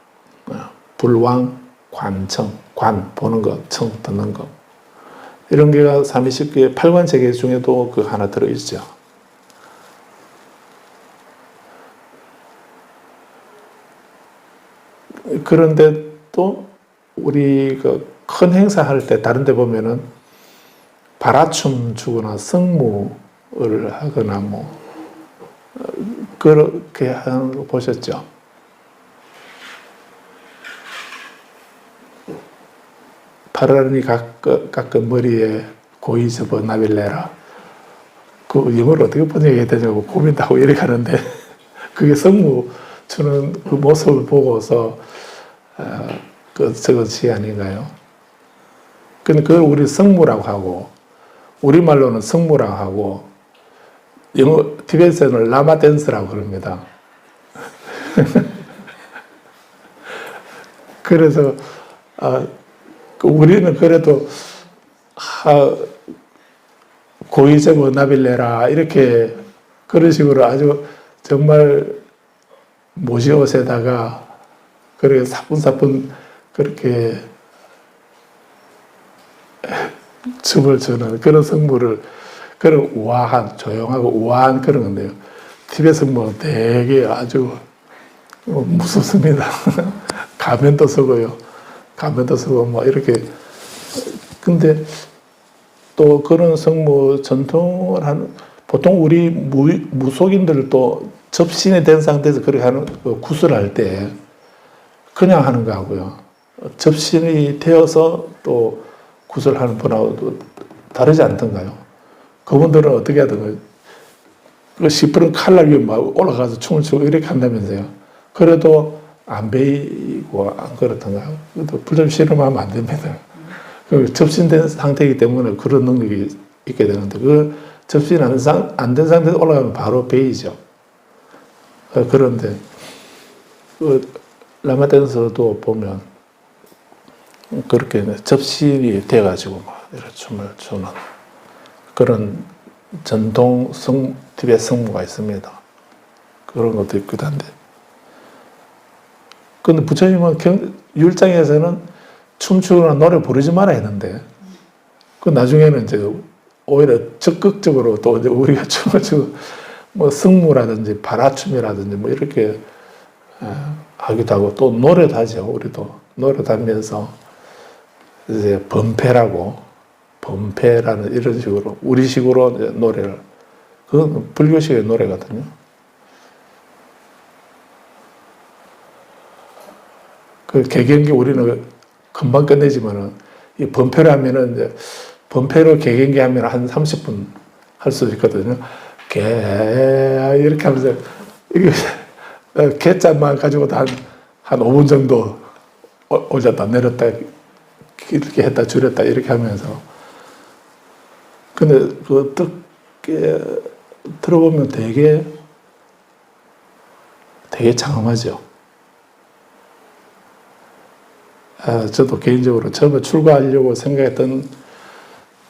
Speaker 1: 불황관청, 관 보는 것, 청 듣는 것. 이런 게가 30개 8관체계 중에도 그 하나 들어있죠. 그런데 또 우리 그 큰 행사 할 때 다른 데 보면은 바라춤 추거나 성무를 하거나 뭐 그렇게 하는 거 보셨죠? 파라니 깎은 머리에 고이 접어 나빌레라. 그 영어로 어떻게 번역해야 되냐고 고민하고 이렇게 하는데 그게 성무 추는 그 모습을 보고서 적은 시 아닌가요? 근데 그걸 우리 성무라고 하고 우리말로는 성무라고 하고 영어 티베트에서는 라마 댄스라고 그럽니다. 그래서 우리는 그래도 고이제모 나빌레라 이렇게 그런 식으로 아주 정말 모시옷에다가 그렇게 사뿐사뿐 그렇게 춤을 추는 그런 성물을 그런 우아한 조용하고 우아한 그런 건데요. 티베트 성물은 되게 아주 무섭습니다. 가면도 쓰고요. 가면도 쓰고 뭐 이렇게 근데 또 그런 성무 전통을 하는 보통 우리 무속인들도 접신이 된 상태에서 그렇게 하는 구슬할 때 그냥 하는 거하고요. 접신이 되어서 또 구슬하는 분하고도 다르지 않던가요? 그분들은 어떻게 하던가요? 그 시퍼런 칼날 위에 막 올라가서 춤을 추고 이렇게 한다면서요. 그래도 안 베이고 안 그렇던가요? 불좀 실험하면 안 됩니다. 접신된 상태이기 때문에 그런 능력이 있게 되는데 그 접신 안 된 상태에서 올라가면 바로 베이죠. 그런데 그 라마댄스도 보면 그렇게 접신이 돼가지고 막 이렇게 춤을 추는 그런 전통 티베트 성무가 있습니다. 그런 것도 있기도 한데. 근데 부처님은 율장에서는 춤추거나 노래 부르지 마라 했는데, 그 나중에는 이제 오히려 적극적으로 또 이제 우리가 춤을 추고, 뭐 승무라든지 바라춤이라든지 뭐 이렇게 하기도 하고, 또 노래도 하죠. 우리도 노래도 하면서 이제 범패라는 이런 식으로 우리식으로 이제 노래를, 그건 불교식의 노래거든요. 그 개경기 우리는 금방 끝내지만은 이 번패로 하면은 이제 번패로 개경기 하면 한 30분 할 수 있거든요. 개 이렇게 하면서 이게 개짠만 가지고도 한 5분 정도 올렸다 내렸다 이렇게 했다 줄였다 이렇게 하면서 근데 그 어떻게 들어보면 되게 장엄하죠. 저도 개인적으로 처음에 출가하려고 생각했던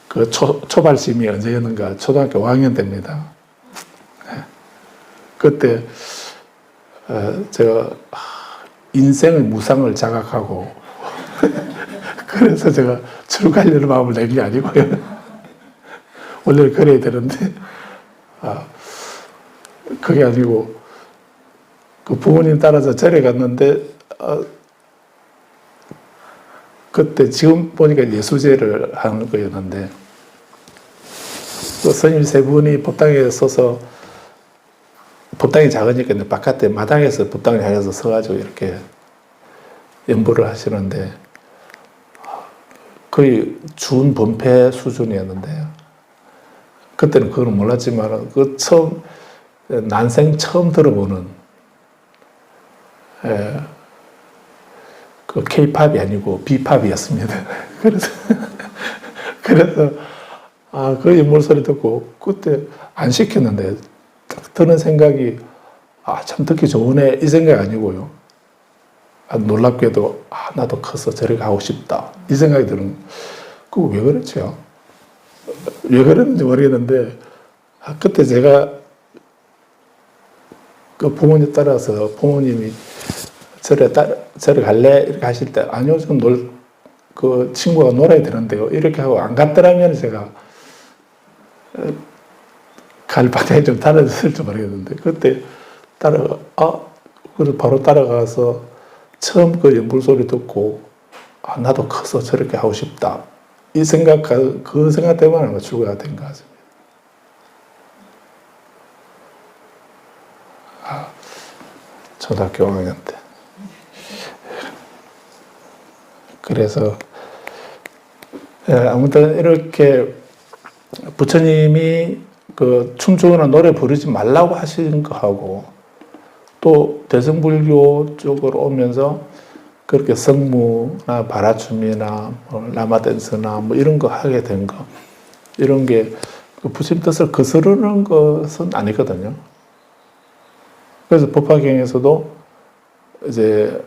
Speaker 1: 그 초발심이 언제였는가 초등학교 5학년 때입니다. 그때 제가 인생의 무상을 자각하고 그래서 제가 출가하려는 마음을 낸 게 아니고요. 원래 그래야 되는데 그게 아니고 그 부모님 따라서 절에 갔는데 그때 지금 보니까 예수제를 하는 거였는데 그 스님 세 분이 법당에 서서 법당이 작으니까 바깥에 마당에서 법당을 향해서 서가지고 이렇게 연부를 하시는데 거의 준범패 수준이었는데요. 그때는 그걸 몰랐지만 그 난생 처음 들어보는 그 K-팝이 아니고 B-팝이었습니다. 그래서 그 연물 소리 듣고 그때 안 시켰는데 딱 드는 생각이 참 듣기 좋으네 이 생각이 아니고요. 놀랍게도 나도 커서 저리 가고 싶다 이 생각이 드는 그거 왜 그랬죠? 왜 그랬는지 모르겠는데 그때 제가 그 부모님 따라서 부모님이 절에 갈래? 이렇게 하실 때 아니요 지금 그 친구가 놀아야 되는데요 이렇게 하고 안 갔더라면 제가 갈 바닥에 좀 달아졌을지 모르겠는데 그때 그래서 바로 따라가서 처음 그 연불 소리 듣고 나도 커서 저렇게 하고 싶다 이 생각 그 생각 때문에 아마 출가가 된 것 같습니다. 초등학교 5학년 때. 그래서 아무튼 이렇게 부처님이 그 춤추거나 노래 부르지 말라고 하신 거하고 또 대승불교 쪽으로 오면서 그렇게 성무나 바라춤이나 라마 댄스나 이런 거 하게 된 거 이런 게 부처님 뜻을 거스르는 것은 아니거든요. 그래서 법화경에서도 이제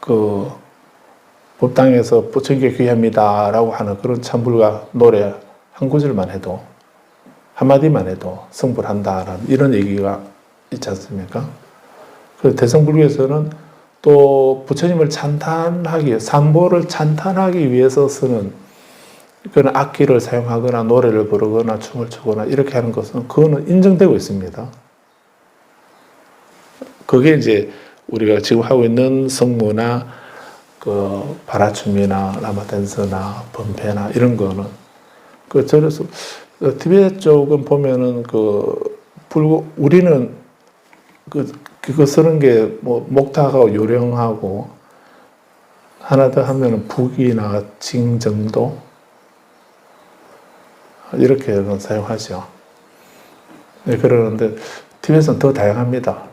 Speaker 1: 그 법당에서 부처님께 귀합니다라고 하는 그런 찬불과 노래 한 구절만 해도 한마디만 해도 성불한다라는 이런 얘기가 있지 않습니까? 그래서 대승불교에서는 또 부처님을 삼보를 찬탄하기 위해서 쓰는 그런 악기를 사용하거나 노래를 부르거나 춤을 추거나 이렇게 하는 것은 그거는 인정되고 있습니다. 그게 이제 우리가 지금 하고 있는 성무나 그 바라춤이나 라마댄스나 범패나 이런 거는 그 저래서 티베트 쪽은 보면은 우리는 그거 쓰는 게 목타하고 요령하고 하나 더 하면은 북이나 징 정도 이렇게 사용하죠. 네, 그러는데 티베트는 더 다양합니다.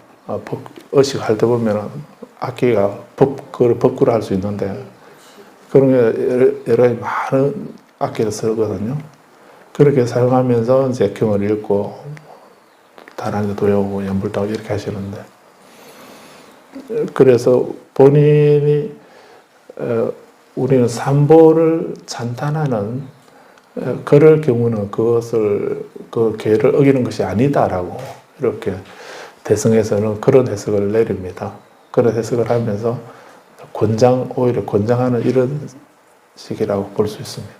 Speaker 1: 어식 할 때 보면은 악기가 법구를 할 수 있는데 그런 게 여러 가지 많은 악기를 쓰거든요. 그렇게 사용하면서 이제 경을 읽고 다른 데도 외우고 연불도 하고 이렇게 하시는데 그래서 본인이 우리는 삼보를 찬탄하는 그럴 경우는 그 계를 어기는 것이 아니다라고 이렇게 대승에서는 그런 해석을 내립니다. 그런 해석을 하면서 오히려 권장하는 이런 식이라고 볼 수 있습니다.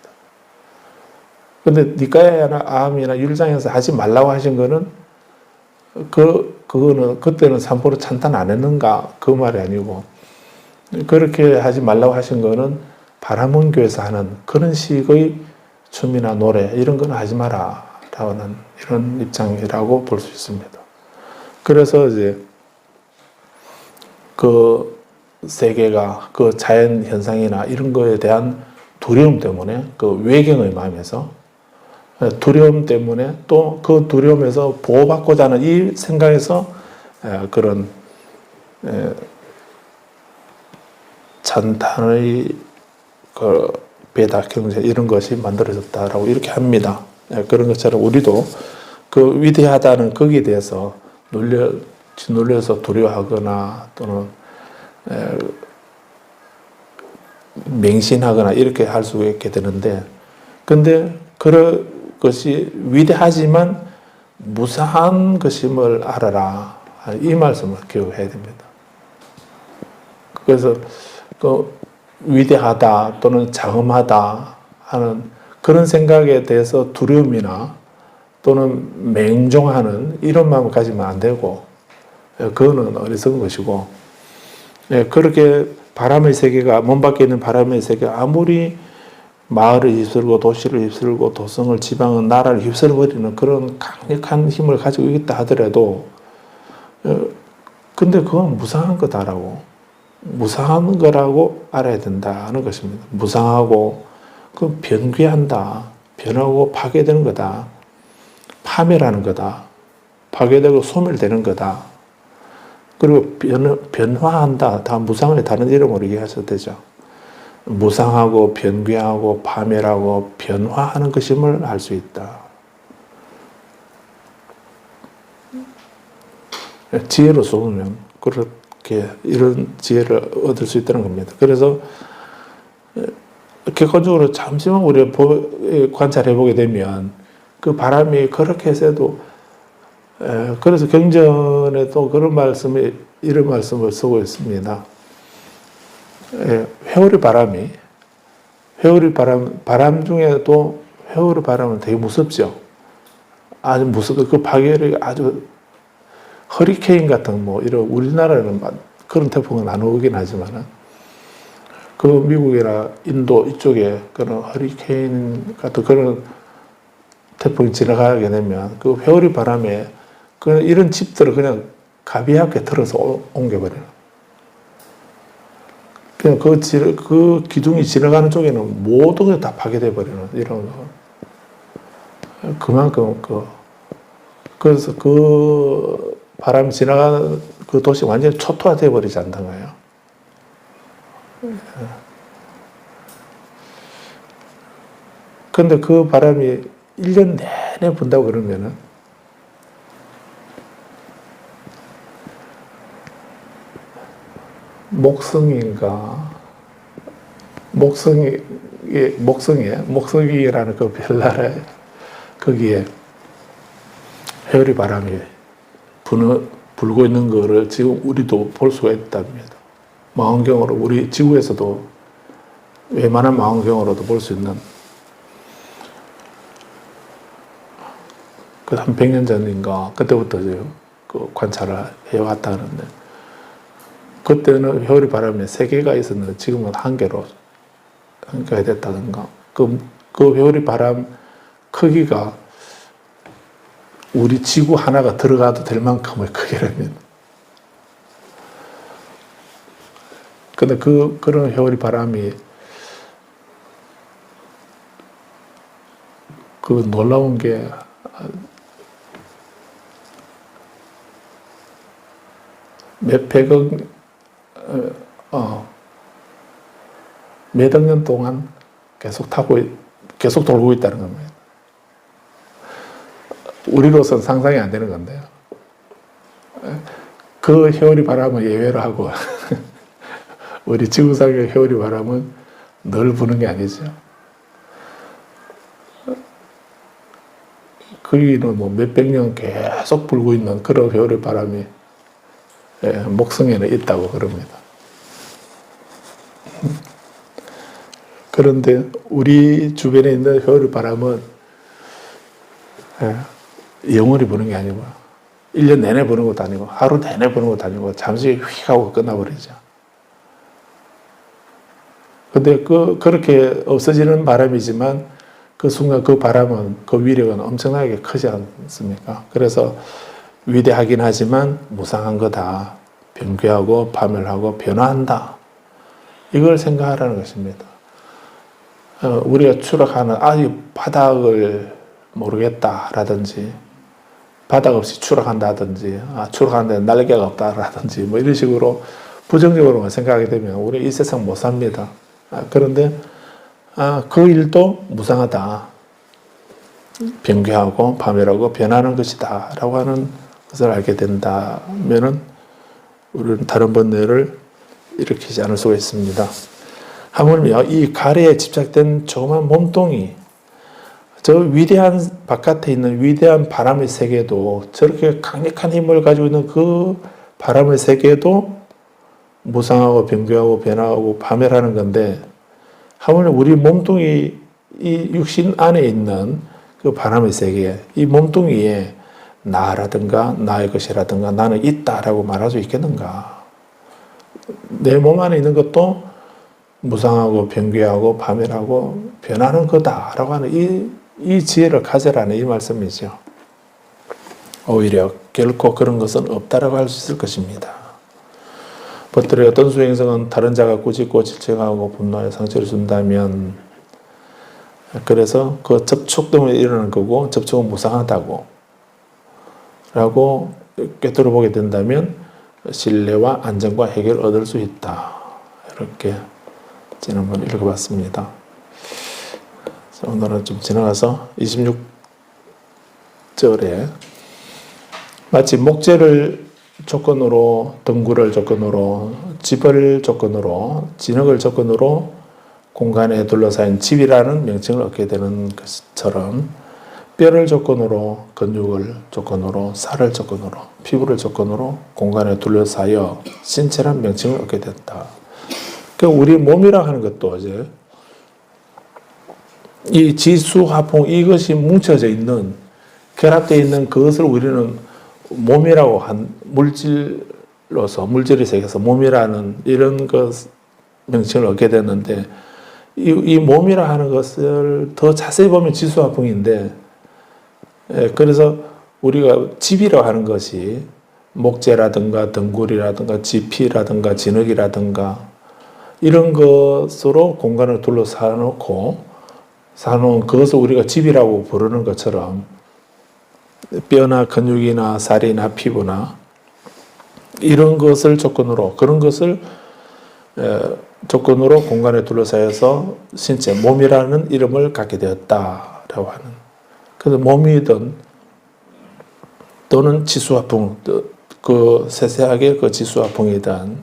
Speaker 1: 근데 니까야나 아함이나 율장에서 하지 말라고 하신 거는 그거는 그때는 삼보를 찬탄 안 했는가 그 말이 아니고 그렇게 하지 말라고 하신 거는 바라문교에서 하는 그런 식의 춤이나 노래 이런 거는 하지 마라 라는 이런 입장이라고 볼 수 있습니다. 그래서 이제 그 세계가 그 자연 현상이나 이런 거에 대한 두려움 때문에 그 외경의 마음에서 두려움 때문에 또 그 두려움에서 보호받고자 하는 이 생각에서 그런 찬탄의 그 배다 경제 이런 것이 만들어졌다라고 이렇게 합니다. 그런 것처럼 우리도 그 위대하다는 거기에 대해서 짓눌려서 두려워하거나 또는 맹신하거나 이렇게 할 수 있게 되는데, 근데 그런 것이 위대하지만 무사한 것임을 알아라. 이 말씀을 기억해야 됩니다. 그래서 그 위대하다 또는 자음하다 하는 그런 생각에 대해서 두려움이나 또는 맹종하는 이런 마음을 가지면 안 되고, 그거는 어리석은 것이고, 그렇게 바람의 세계가, 몸 밖에 있는 바람의 세계가 아무리 마을을 휩쓸고 도시를 휩쓸고 도성을 지방을 나라를 휩쓸어버리는 그런 강력한 힘을 가지고 있다 하더라도, 근데 그건 무상한 거다라고, 무상한 거라고 알아야 된다는 것입니다. 무상하고 그 변괴한다, 변하고 파괴되는 거다, 파멸하는 거다, 파괴되고 소멸되는 거다, 그리고 변화한다. 다 무상을 다른 이름으로 이해하셔도 되죠. 무상하고 변괴하고 파멸하고 변화하는 것임을 알 수 있다. 지혜로 속으면 그렇게 이런 지혜를 얻을 수 있다는 겁니다. 그래서 객관적으로 잠시만 우리가 관찰해 보게 되면 그 바람이 그렇게 세도, 그래서 경전에 또 그런 말씀이, 이런 말씀을 쓰고 있습니다. 회오리 바람이, 바람 중에도 회오리 바람은 되게 무섭죠. 아주 무섭고 그 파괴력이 아주 허리케인 같은 이런 우리나라는 그런 태풍은 안 오긴 하지만 그 미국이나 인도 이쪽에 그런 허리케인 같은 그런 태풍이 지나가게 되면 그 회오리 바람에 이런 집들을 그냥 가비하게 틀어서 옮겨버려요. 그냥 그 기둥이 지나가는 쪽에는 모든 게 다 파괴돼 버리는 이런 거. 그만큼 그래서 그 바람이 지나가는 그 도시 완전히 초토화돼 버리지 않던가요? 근데 그 바람이 1년 내내 분다고 그러면은 목성이라는 그 별나라에 거기에 회오리 바람이 불고 있는 거를 지금 우리도 볼 수가 있답니다. 망원경으로, 우리 지구에서도 웬만한 망원경으로도 볼 수 있는, 그 한 100년 전인가 그때부터 그 관찰을 해왔다 하는데, 그때는 회오리 바람에 3개가 있었는데 지금은 1개가 됐다든가, 그 회오리 바람 크기가 우리 지구 하나가 들어가도 될 만큼의 크기라면, 근데 그런 회오리 바람이 그 놀라운 게 몇억 년 동안 계속 돌고 있다는 겁니다. 우리로서는 상상이 안 되는 건데요. 그 회오리 바람은 예외로 하고 우리 지구상의 회오리 바람은 늘 부는 게 아니죠. 거기는 몇백 년 계속 불고 있는 그런 회오리 바람이 목성에는 있다고 그럽니다. 그런데 우리 주변에 있는 회오리 바람은 영원히 부는 게 아니고 1년 내내 부는 것도 아니고 하루 내내 부는 것도 아니고 잠시 휙 하고 끝나버리죠. 근데 그렇게 없어지는 바람이지만 그 순간 그 바람은, 그 위력은 엄청나게 크지 않습니까? 그래서 위대하긴 하지만 무상한 거다. 변괴하고 파멸하고 변화한다. 이걸 생각하라는 것입니다. 우리가 추락하는 이 바닥을 모르겠다라든지 바닥 없이 추락한다든지 추락하는데 날개가 없다라든지 뭐 이런 식으로 부정적으로만 생각하게 되면 우리 이 세상 못 삽니다. 그런데 그 일도 무상하다. 변개하고 파멸하고 변하는 것이다 라고 하는 것을 알게 된다면은 우리는 다른 번뇌를 일으키지 않을 수가 있습니다. 하물며 이 가래에 집착된 조그만 몸뚱이, 저 위대한 바깥에 있는 위대한 바람의 세계도 저렇게 강력한 힘을 가지고 있는 그 바람의 세계도 무상하고 변개하고 변화하고 파멸하는 건데, 하물며 우리 몸뚱이 이 육신 안에 있는 그 바람의 세계, 이 몸뚱이에 나라든가 나의 것이라든가 나는 있다라고 말할 수 있겠는가? 내 몸 안에 있는 것도 무상하고 변개하고 파멸하고 변하는 거다라고 하는 이 지혜를 가져라는 이 말씀이죠. 오히려 결코 그런 것은 없다라고 할 수 있을 것입니다. 벗들의 어떤 수행성은 다른 자가 꾸짖고 질책하고 분노하여 상처를 준다면, 그래서 그 접촉 때문에 일어나는 거고 접촉은 무상하다고 라고 꿰뚫어 보게 된다면 신뢰와 안정과 해결을 얻을 수 있다. 이렇게 지난번 읽어봤습니다. 오늘은 좀 지나가서 26절에 마치 목재를 조건으로, 등굴을 조건으로, 집을 조건으로, 진흙을 조건으로 공간에 둘러싸인 집이라는 명칭을 얻게 되는 것처럼 뼈를 조건으로, 근육을 조건으로, 살을 조건으로, 피부를 조건으로 공간에 둘러싸여 신체란 명칭을 얻게 된다. 그러니까 우리 몸이라 하는 것도 이제 이 지수화풍 이것이 뭉쳐져 있는, 결합되어 있는 그것을 우리는 몸이라고 한 물질로서, 물질의 세계에서 몸이라는 이런 것 명칭을 얻게 됐는데, 이 몸이라 하는 것을 더 자세히 보면 지수화풍인데, 그래서 우리가 집이라고 하는 것이 목재라든가 등굴이라든가 지피라든가 진흙이라든가 이런 것으로 공간을 둘러싸놓고 사놓은 그것을 우리가 집이라고 부르는 것처럼 뼈나 근육이나 살이나 피부나 이런 것을 조건으로, 그런 것을 조건으로 공간에 둘러싸여서 신체, 몸이라는 이름을 갖게 되었다라고 하는, 그래서 몸이든 또는 지수화풍, 그 세세하게 그 지수화풍이든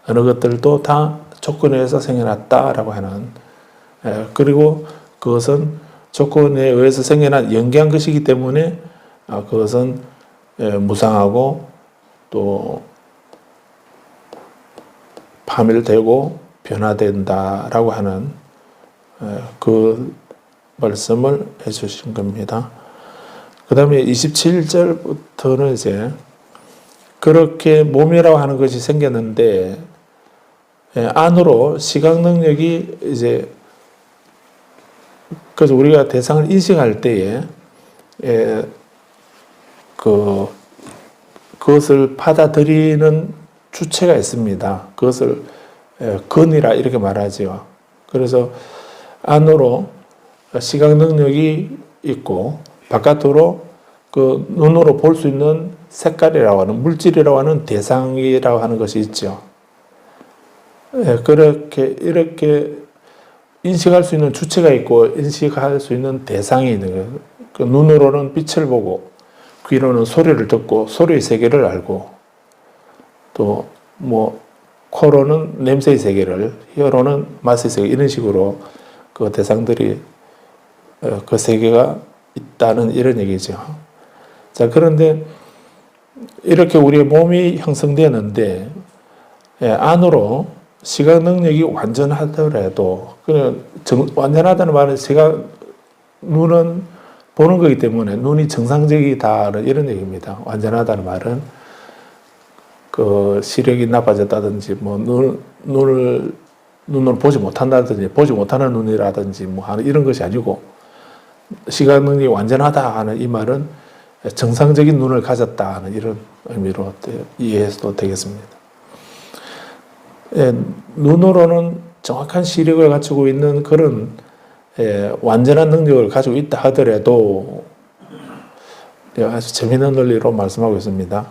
Speaker 1: 어느 것들도 다 조건에 의해서 생겨났다라고 하는, 그리고 그것은 조건에 의해서 생겨난 연기한 것이기 때문에 그것은 무상하고 또 파멸되고 변화된다라고 하는 그 말씀을 해주신 겁니다. 그 다음에 27절부터는 이제 그렇게 몸이라고 하는 것이 생겼는데 안으로 시각 능력이 이제, 그래서 우리가 대상을 인식할 때에 그것을 받아들이는 주체가 있습니다. 그것을 근이라 이렇게 말하지요. 그래서 안으로 시각 능력이 있고 바깥으로 그 눈으로 볼 수 있는 색깔이라고 하는, 물질이라고 하는 대상이라고 하는 것이 있죠. 이렇게 인식할 수 있는 주체가 있고 인식할 수 있는 대상이 있는 거예요. 그 눈으로는 빛을 보고 귀로는 소리를 듣고 소리의 세계를 알고, 또 뭐 코로는 냄새의 세계를, 혀로는 맛의 세계, 이런 식으로 그 대상들이 그 세계가 있다는 이런 얘기죠. 자, 그런데 이렇게 우리의 몸이 형성되는데 안으로 시각 능력이 완전하더라도, 그냥 완전하다는 말은 제가 눈은 보는 거기 때문에 눈이 정상적이다는 이런 얘기입니다. 완전하다는 말은 그 시력이 나빠졌다든지 뭐 눈을 보지 못한다든지 보지 못하는 눈이라든지 뭐 하는 이런 것이 아니고, 시각 능력이 완전하다 하는 이 말은 정상적인 눈을 가졌다 하는 이런 의미로 이해해도 되겠습니다. 예, 눈으로는 정확한 시력을 갖추고 있는 그런 완전한 능력을 가지고 있다 하더라도 아주 재미있는 논리로 말씀하고 있습니다.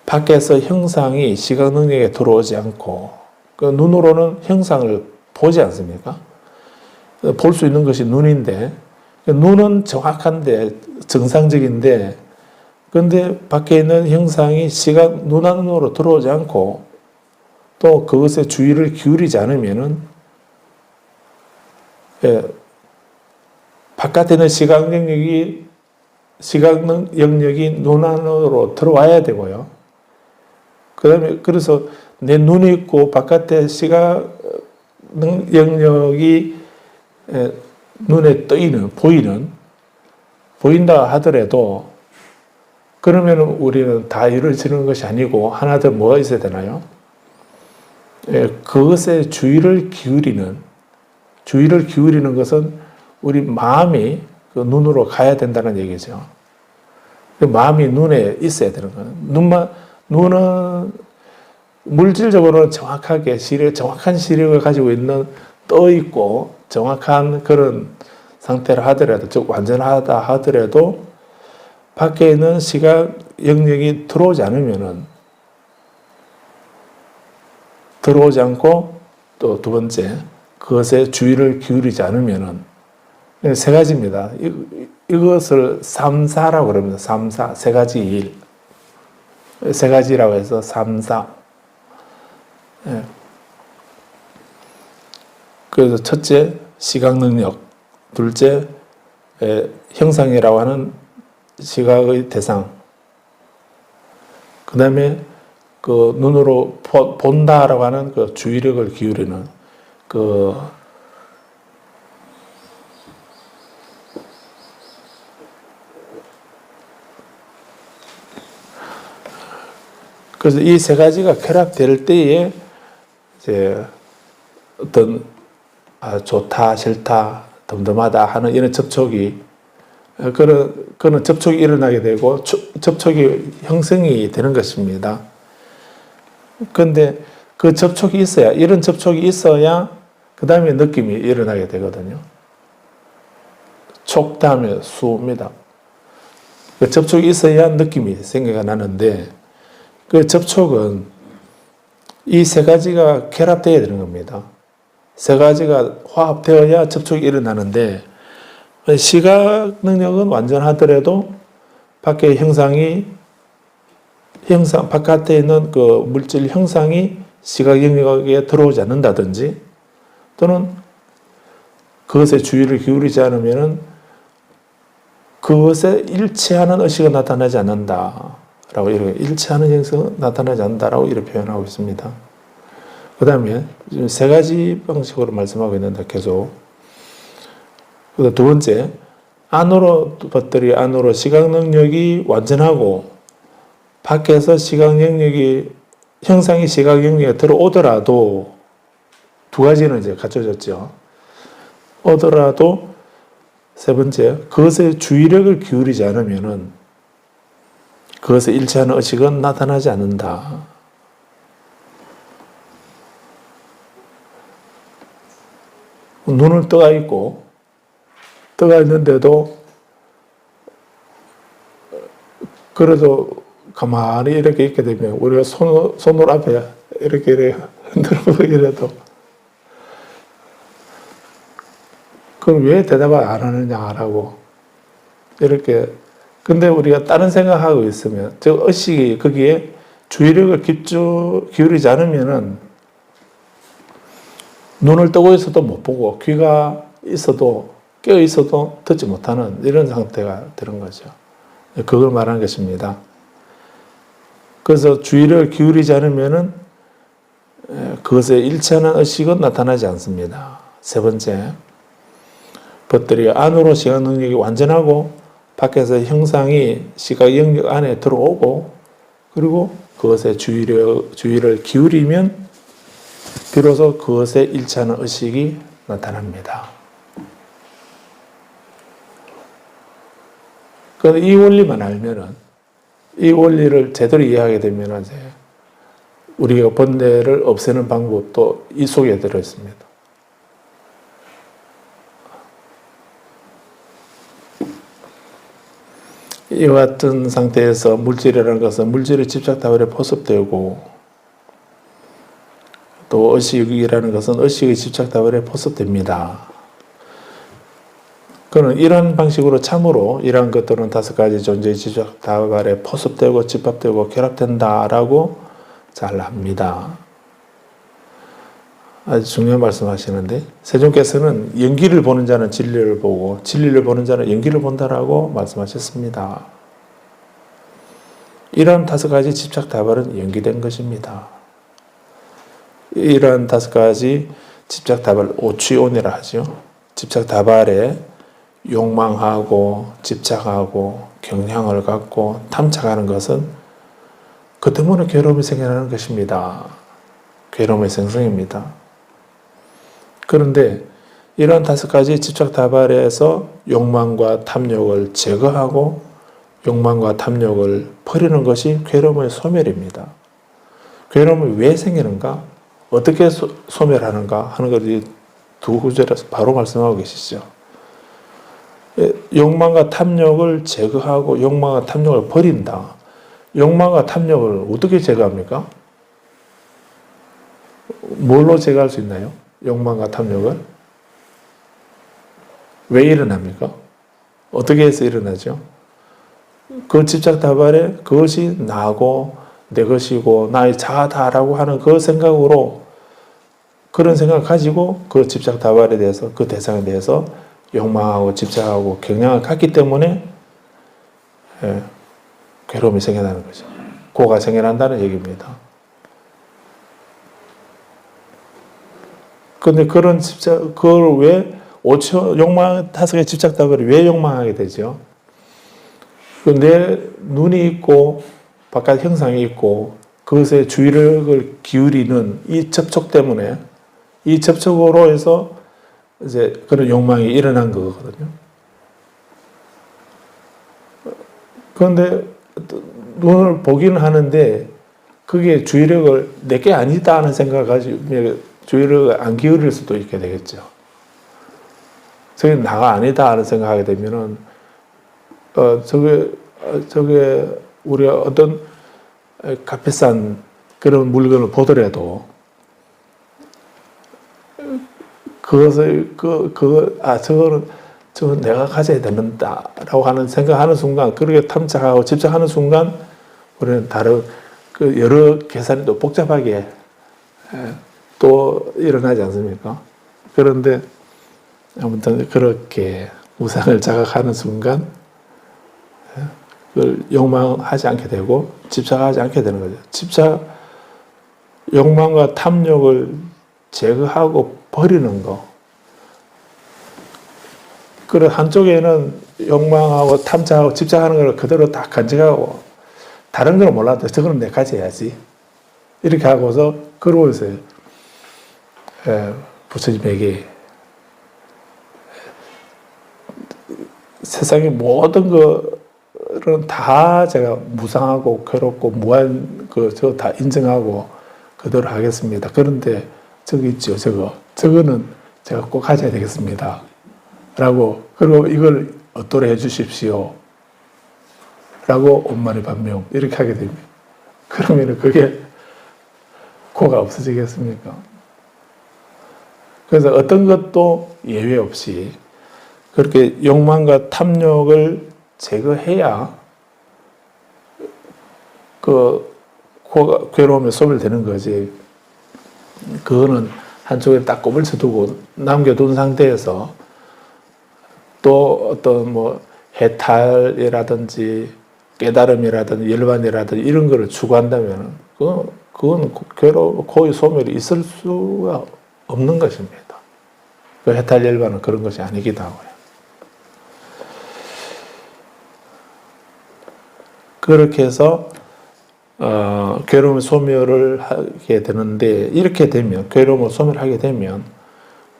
Speaker 1: 밖에서 형상이 시각 능력에 들어오지 않고 그 눈으로는 형상을 보지 않습니까? 볼 수 있는 것이 눈인데 눈은 정확한데 정상적인데 근데 밖에 있는 형상이 시각 눈 안으로 들어오지 않고 또 그것에 주의를 기울이지 않으면은 바깥에 있는 시각 영역이 눈 안으로 들어와야 되고요. 그다음에 그래서 내 눈이 있고 바깥에 시각 영역이 눈에 보인다 하더라도 그러면 우리는 다 이루어지는 것이 아니고 하나 더 뭐가 있어야 되나요? 그것에 주의를 기울이는 것은 우리 마음이 그 눈으로 가야 된다는 얘기죠. 그 마음이 눈에 있어야 되는 거예요. 눈은 물질적으로는 정확한 시력을 가지고 있는 떠 있고 정확한 그런 상태를 하더라도, 즉 완전하다 하더라도 밖에 있는 시각 영역이 들어오지 않고 또 두 번째 그것에 주의를 기울이지 않으면은 세 가지입니다. 이것을 삼사라고 그럽니다. 삼사, 세 가지 일. 세 가지라고 해서 삼사. 그래서 첫째, 시각 능력. 둘째, 형상이라고 하는 시각의 대상. 그 다음에 그 눈으로 본다라고 하는 그 주의력을 기울이는 그래서 이 세 가지가 결합될 때에 이제 어떤 좋다, 싫다, 덤덤하다 하는 이런 접촉이 그런 접촉이 일어나게 되고 접촉이 형성이 되는 것입니다. 그런데 그 접촉이 있어야 이런 접촉이 있어야 그 다음에 느낌이 일어나게 되거든요. 촉 다음에 수입니다. 그 접촉이 있어야 느낌이 생각이 나는데 그 접촉은 이 세 가지가 결합되어야 되는 겁니다. 세 가지가 화합되어야 접촉이 일어나는데 시각 능력은 완전하더라도 밖에 바깥에 있는 그 물질 형상이 시각 영역에 들어오지 않는다든지 또는 그것에 주의를 기울이지 않으면은 그것에 일치하는 의식이 나타나지 않는다라고 이렇게 일치하는 형성은 나타나지 않는다라고 이렇게 표현하고 있습니다. 그 다음에 지금 세 가지 방식으로 말씀하고 있는데 계속 두 번째 배터리 안으로 시각 능력이 완전하고 밖에서 형상이 시각 영역에 들어오더라도 두 가지는 이제 갖춰졌죠. 오더라도 세 번째, 그것에 주의력을 기울이지 않으면은 그것에 일치하는 의식은 나타나지 않는다. 눈을 떠가 있는데도 그래도 가만히 이렇게 있게 되면 우리가 손을 앞에 이렇게 흔들고 이래도 그럼 왜 대답을 안 하느냐라고 이렇게 근데 우리가 다른 생각하고 있으면 즉 의식이 거기에 주의력을 기울이지 않으면은 눈을 뜨고 있어도 못 보고 귀가 있어도 깨어 있어도 듣지 못하는 이런 상태가 되는 거죠. 그걸 말하는 것입니다. 그래서 주의를 기울이지 않으면은 그것에 일치하는 의식은 나타나지 않습니다. 세 번째, 배터리 안으로 시각 능력이 완전하고 밖에서 형상이 시각 영역 안에 들어오고 그리고 그것에 주의를 기울이면 비로소 그것에 일치하는 의식이 나타납니다. 이 원리만 알면은 이 원리를 제대로 이해하게 되면 이제 우리가 번뇌를 없애는 방법도 이 속에 들어있습니다. 이와 같은 상태에서 물질이라는 것은 물질의 집착다발에 포섭되고, 또 의식이라는 것은 의식의 집착다발에 포섭됩니다. 그는 이런 방식으로 참으로 이러한 것들은 5가지 존재의 집착다발에 포섭되고 집합되고 결합된다라고 잘 합니다. 아주 중요한 말씀 하시는데, 세존께서는 연기를 보는 자는 진리를 보고 진리를 보는 자는 연기를 본다라고 말씀하셨습니다. 이러한 5가지 집착다발은 연기된 것입니다. 이러한 5가지 집착다발, 오취온이라 하죠. 집착다발에 욕망하고 집착하고 경향을 갖고 탐착하는 것은 그 때문에 괴로움이 생겨나는 것입니다. 괴로움의 생성입니다. 그런데 이러한 5가지 집착다발에서 욕망과 탐욕을 제거하고 욕망과 탐욕을 버리는 것이 괴로움의 소멸입니다. 괴로움이 왜 생기는가? 어떻게 소멸하는가? 하는 것을 두 구절에서 바로 말씀하고 계시죠. 욕망과 탐욕을 제거하고 욕망과 탐욕을 버린다. 욕망과 탐욕을 어떻게 제거합니까? 뭘로 제거할 수 있나요? 욕망과 탐욕을? 왜 일어납니까? 어떻게 해서 일어나죠? 그 집착다발에 그것이 나고 내 것이고 나의 자아다라고 하는 그 생각으로, 그런 생각을 가지고 그 집착다발에 대해서, 그 대상에 대해서 욕망하고 집착하고 경향을 갖기 때문에 괴로움이 생겨나는 거죠. 고가 생겨난다는 얘기입니다. 근데 그런 집착, 그걸 왜 욕망 5개 집착다발이 왜 욕망하게 되죠? 내 눈이 있고 바깥 형상이 있고 그것에 주의력을 기울이는 이 접촉 때문에, 이 접촉으로 해서 이제 그런 욕망이 일어난 거거든요. 그런데 눈을 보기는 하는데 그게 주의력을 내게 아니다 하는 생각을 가지고 주의력을 안 기울일 수도 있게 되겠죠. 저게 나가 아니다 하는 생각하게 되면은 저게 우리가 어떤 값비싼 그런 물건을 보더라도 그것을 저건 내가 가져야 된다라고 하는 생각하는 순간, 그렇게 탐착하고 집착하는 순간 우리는 다른 그 여러 계산이 또 복잡하게 또 일어나지 않습니까? 그런데 아무튼 그렇게 우상을 자각하는 순간 그걸 욕망하지 않게 되고 집착하지 않게 되는 거죠. 욕망과 탐욕을 제거하고 버리는 거. 그런 한쪽에는 욕망하고 탐착하고 집착하는 걸 그대로 다 간직하고, 다른 건 몰라도 저거는 내가 가져야지, 이렇게 하고서 그러고서 부처님에게 세상의 모든 거는 다 제가 무상하고 괴롭고 무한 저 다 인정하고 그대로 하겠습니다. 그런데 저거 있죠, 저거는 제가 꼭 가져야 되겠습니다. 라고, 그리고 이걸 어떠로 해 주십시오. 라고 원만히 반명, 이렇게 하게 됩니다. 그러면 그게 고가 없어지겠습니까? 그래서 어떤 것도 예외 없이 그렇게 욕망과 탐욕을 제거해야 그 고가, 괴로움에 소멸되는 거지. 그거는 한쪽에 딱 꼽을 쳐두고 남겨둔 상태에서 또 어떤 해탈이라든지 깨달음이라든지 열반이라든지 이런 거를 추구한다면 그건 고의 소멸이 있을 수가 없는 것입니다. 그 해탈 열반은 그런 것이 아니기도 하고요. 그렇게 해서 괴로움의 소멸을 하게 되는데, 이렇게 되면, 괴로움을 소멸하게 되면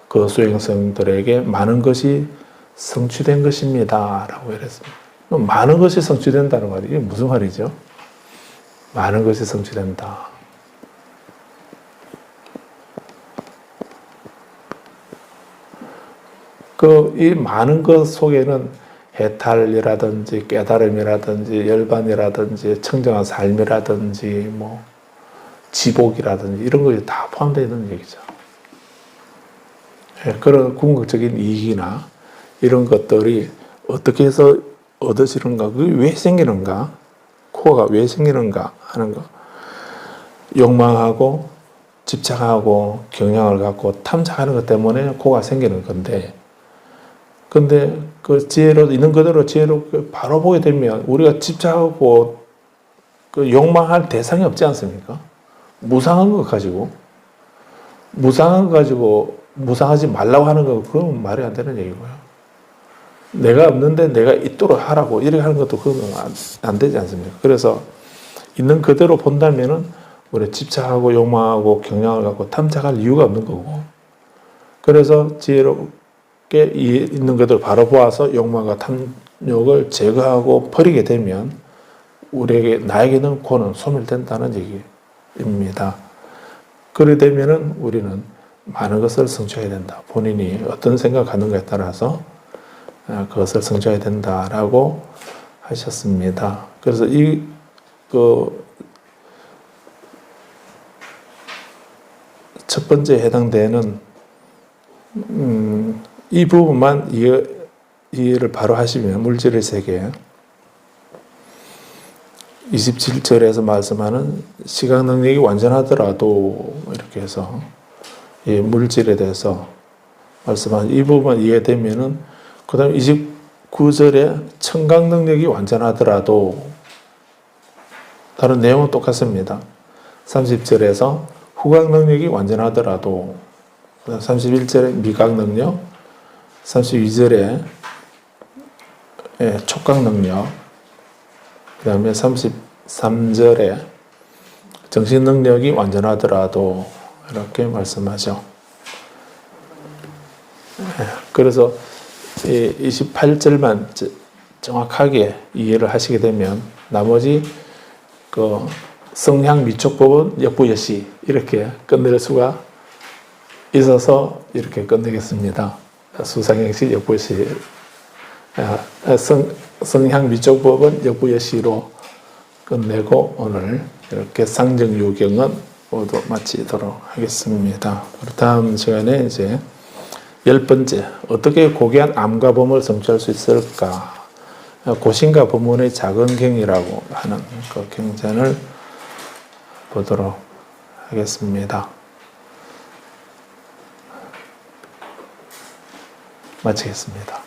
Speaker 1: 그 수행성들에게 많은 것이 성취된 것입니다 라고 이랬습니다. 많은 것이 성취된다는 말이 이게 무슨 말이죠? 많은 것이 성취된다. 이 많은 것 속에는 해탈이라든지 깨달음이라든지 열반이라든지 청정한 삶이라든지 뭐 지복이라든지 이런 것이 다 포함되어 있는 얘기죠. 그런 궁극적인 이익이나 이런 것들이 어떻게 해서 얻어지는가, 그게 왜 생기는가, 코어가 왜 생기는가 하는 거. 욕망하고 집착하고 경향을 갖고 탐색하는 것 때문에 코가 생기는 건데, 근데 그 지혜로 있는 그대로 지혜로 바로 보게 되면 우리가 집착하고 그 욕망할 대상이 없지 않습니까? 무상한 거 가지고 무상하지 말라고 하는 거, 그건 말이 안 되는 얘기고요. 내가 없는데 내가 있도록 하라고 이렇게 하는 것도 그건 안 되지 않습니까? 그래서 있는 그대로 본다면은 우리 집착하고 욕망하고 경향을 갖고 탐색할 이유가 없는 거고, 그래서 지혜롭게 있는 그대로 바로 보아서 욕망과 탐욕을 제거하고 버리게 되면 나에게는 고는 소멸된다는 얘기입니다. 그렇게 되면은 우리는 많은 것을 성취해야 된다. 본인이 어떤 생각을 갖는가에 따라서 그것을 성취해야 된다라고 하셨습니다. 그래서 첫 번째 해당되는 이 부분만 이해를 바로 하시면 물질의 세계 27절에서 말씀하는 시각 능력이 완전하더라도 이렇게 해서 이 물질에 대해서 말씀하는 이 부분만 이해되면은 그 다음에 29절에 청각 능력이 완전하더라도 다른 내용은 똑같습니다. 30절에서 후각 능력이 완전하더라도 31절에 미각 능력, 32절에 촉각 능력, 그 다음에 33절에 정신 능력이 완전하더라도 이렇게 말씀하죠. 그래서 28절만 정확하게 이해를 하시게 되면 나머지 그 성향 미촉법은 역부여시 이렇게 끝낼 수가 있어서 이렇게 끝내겠습니다. 수상행시 역부여시, 성향 미촉법은 역부여시로 끝내고 오늘 이렇게 상정유경은 모두 마치도록 하겠습니다. 다음 시간에 이제 10번째, 어떻게 고귀한 암과 범을 성취할 수 있을까? 고신과 범문의 작은 경이라고 하는 그 경전을 보도록 하겠습니다. 마치겠습니다.